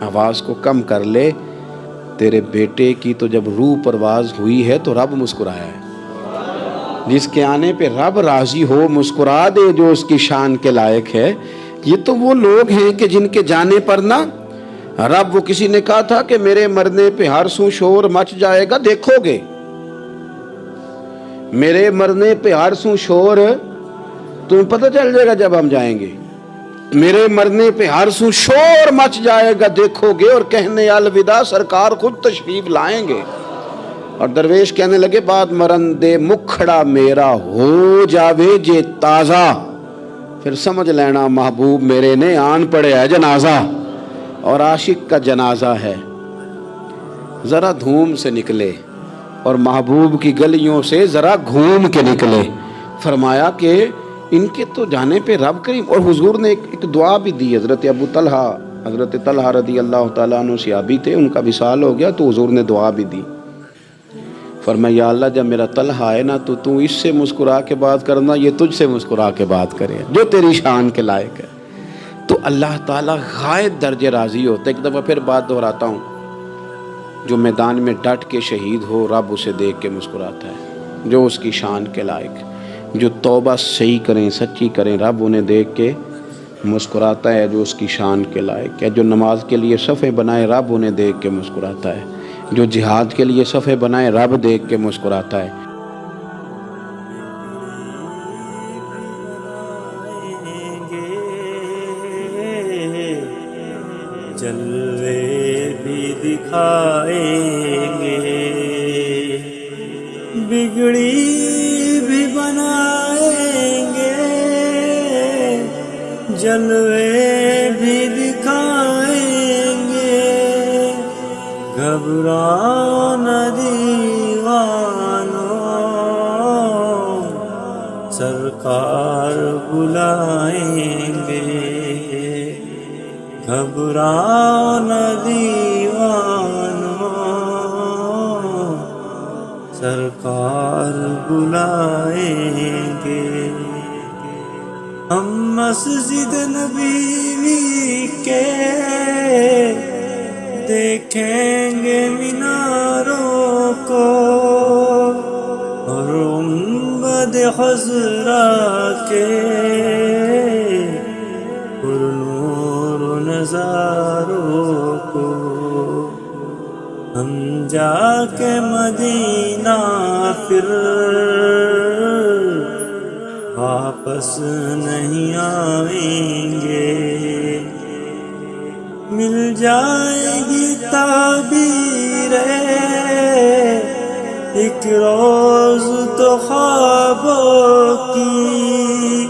آواز کو کم کر لے، تیرے بیٹے کی تو جب روح پرواز ہوئی ہے تو رب مسکرایا ہے۔ جس کے آنے پہ رب راضی ہو، مسکرا دے جو اس کی شان کے لائق ہے۔ یہ تو وہ لوگ ہیں کہ جن کے جانے پر نہ رب، وہ کسی نے کہا تھا کہ میرے مرنے پہ ہر سو شور مچ جائے گا، دیکھو گے میرے مرنے پہ ہر سو شور، تمہیں پتہ چل جائے گا جب ہم جائیں گے، میرے مرنے پہ ہر سو شور مچ جائے گا، دیکھو گے، اور کہنے الوداع سرکار خود تشریف لائیں گے۔ اور درویش کہنے لگے بات مرندے مکھڑا میرا ہو جاوے جے تازہ، پھر سمجھ لینا محبوب میرے نے آن پڑے ہے جنازہ۔ اور عاشق کا جنازہ ہے، ذرا دھوم سے نکلے اور محبوب کی گلیوں سے ذرا گھوم کے نکلے۔ فرمایا کہ ان کے تو جانے پہ رب کریم، اور حضور نے ایک دعا بھی دی۔ حضرت طلحہ رضی اللہ تعالیٰ عنہ صحابی تھے، ان کا وصال ہو گیا تو حضور نے دعا بھی دی۔ فرمایا یا اللہ جب میرا طلحہ آئے نا تو اس سے مسکرا کے بات کرنا، یہ تجھ سے مسکرا کے بات کرے جو تیری شان کے لائق ہے۔ تو اللہ تعالیٰ غائب درجے راضی ہوتا ہے۔ ایک دفعہ پھر بات دہراتا ہوں، جو میدان میں ڈٹ کے شہید ہو رب اسے دیکھ کے مسکراتا ہے، جو اس کی شان کے لائق ہے۔ جو توبہ صحیح کریں، سچی کریں، رب انہیں دیکھ کے مسکراتا ہے جو اس کی شان کے لائق ہے۔ جو نماز کے لیے صفیں بنائے رب انہیں دیکھ کے مسکراتا ہے، جو جہاد کے لیے صفیں بنائے رب دیکھ کے مسکراتا ہے۔ جلوے بھی دکھائیں گے، بگڑی بھی بنائیں گے، جلوے بھی دکھائیں گے، گھبراؤ نہ دیوانو، سرکار بلائیں گے، گھبراؤ نہ دیوانو، سرکار بلائیں گے۔ ہم مسجد نبی کے دیکھیں گے میناروں کو، اور گنبد خضرا کے پرنور نظاروں کو۔ ہم جا کے مدینہ پھر واپس نہیں آئیں گے، مل جائے گی تعبیر ایک روز تو خوابوں کی،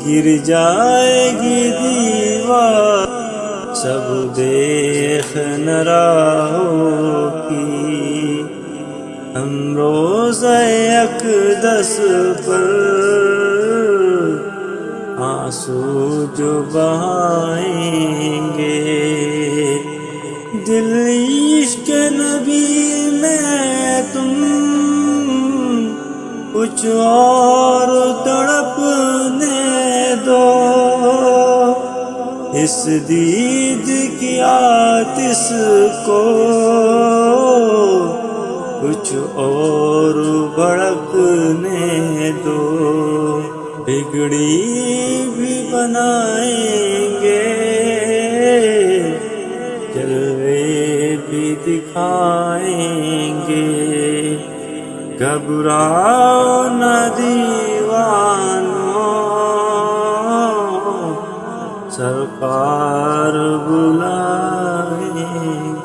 گر جائے گی دیوار سب دیکھ نہ راہوں کی۔ ہم روزہ اقدس پر آنسو جو بہائیں گے، دل عشق نبی میں تم کچھ اور تڑپنے دو، اس دید کی آتش کو کچھ اور بھڑکنے دو۔ بگڑی بھی بنائیں گے، جلوے بھی دکھائیں گے، گھبراؤ نہ دیوانو، سرکار بلائیں گے۔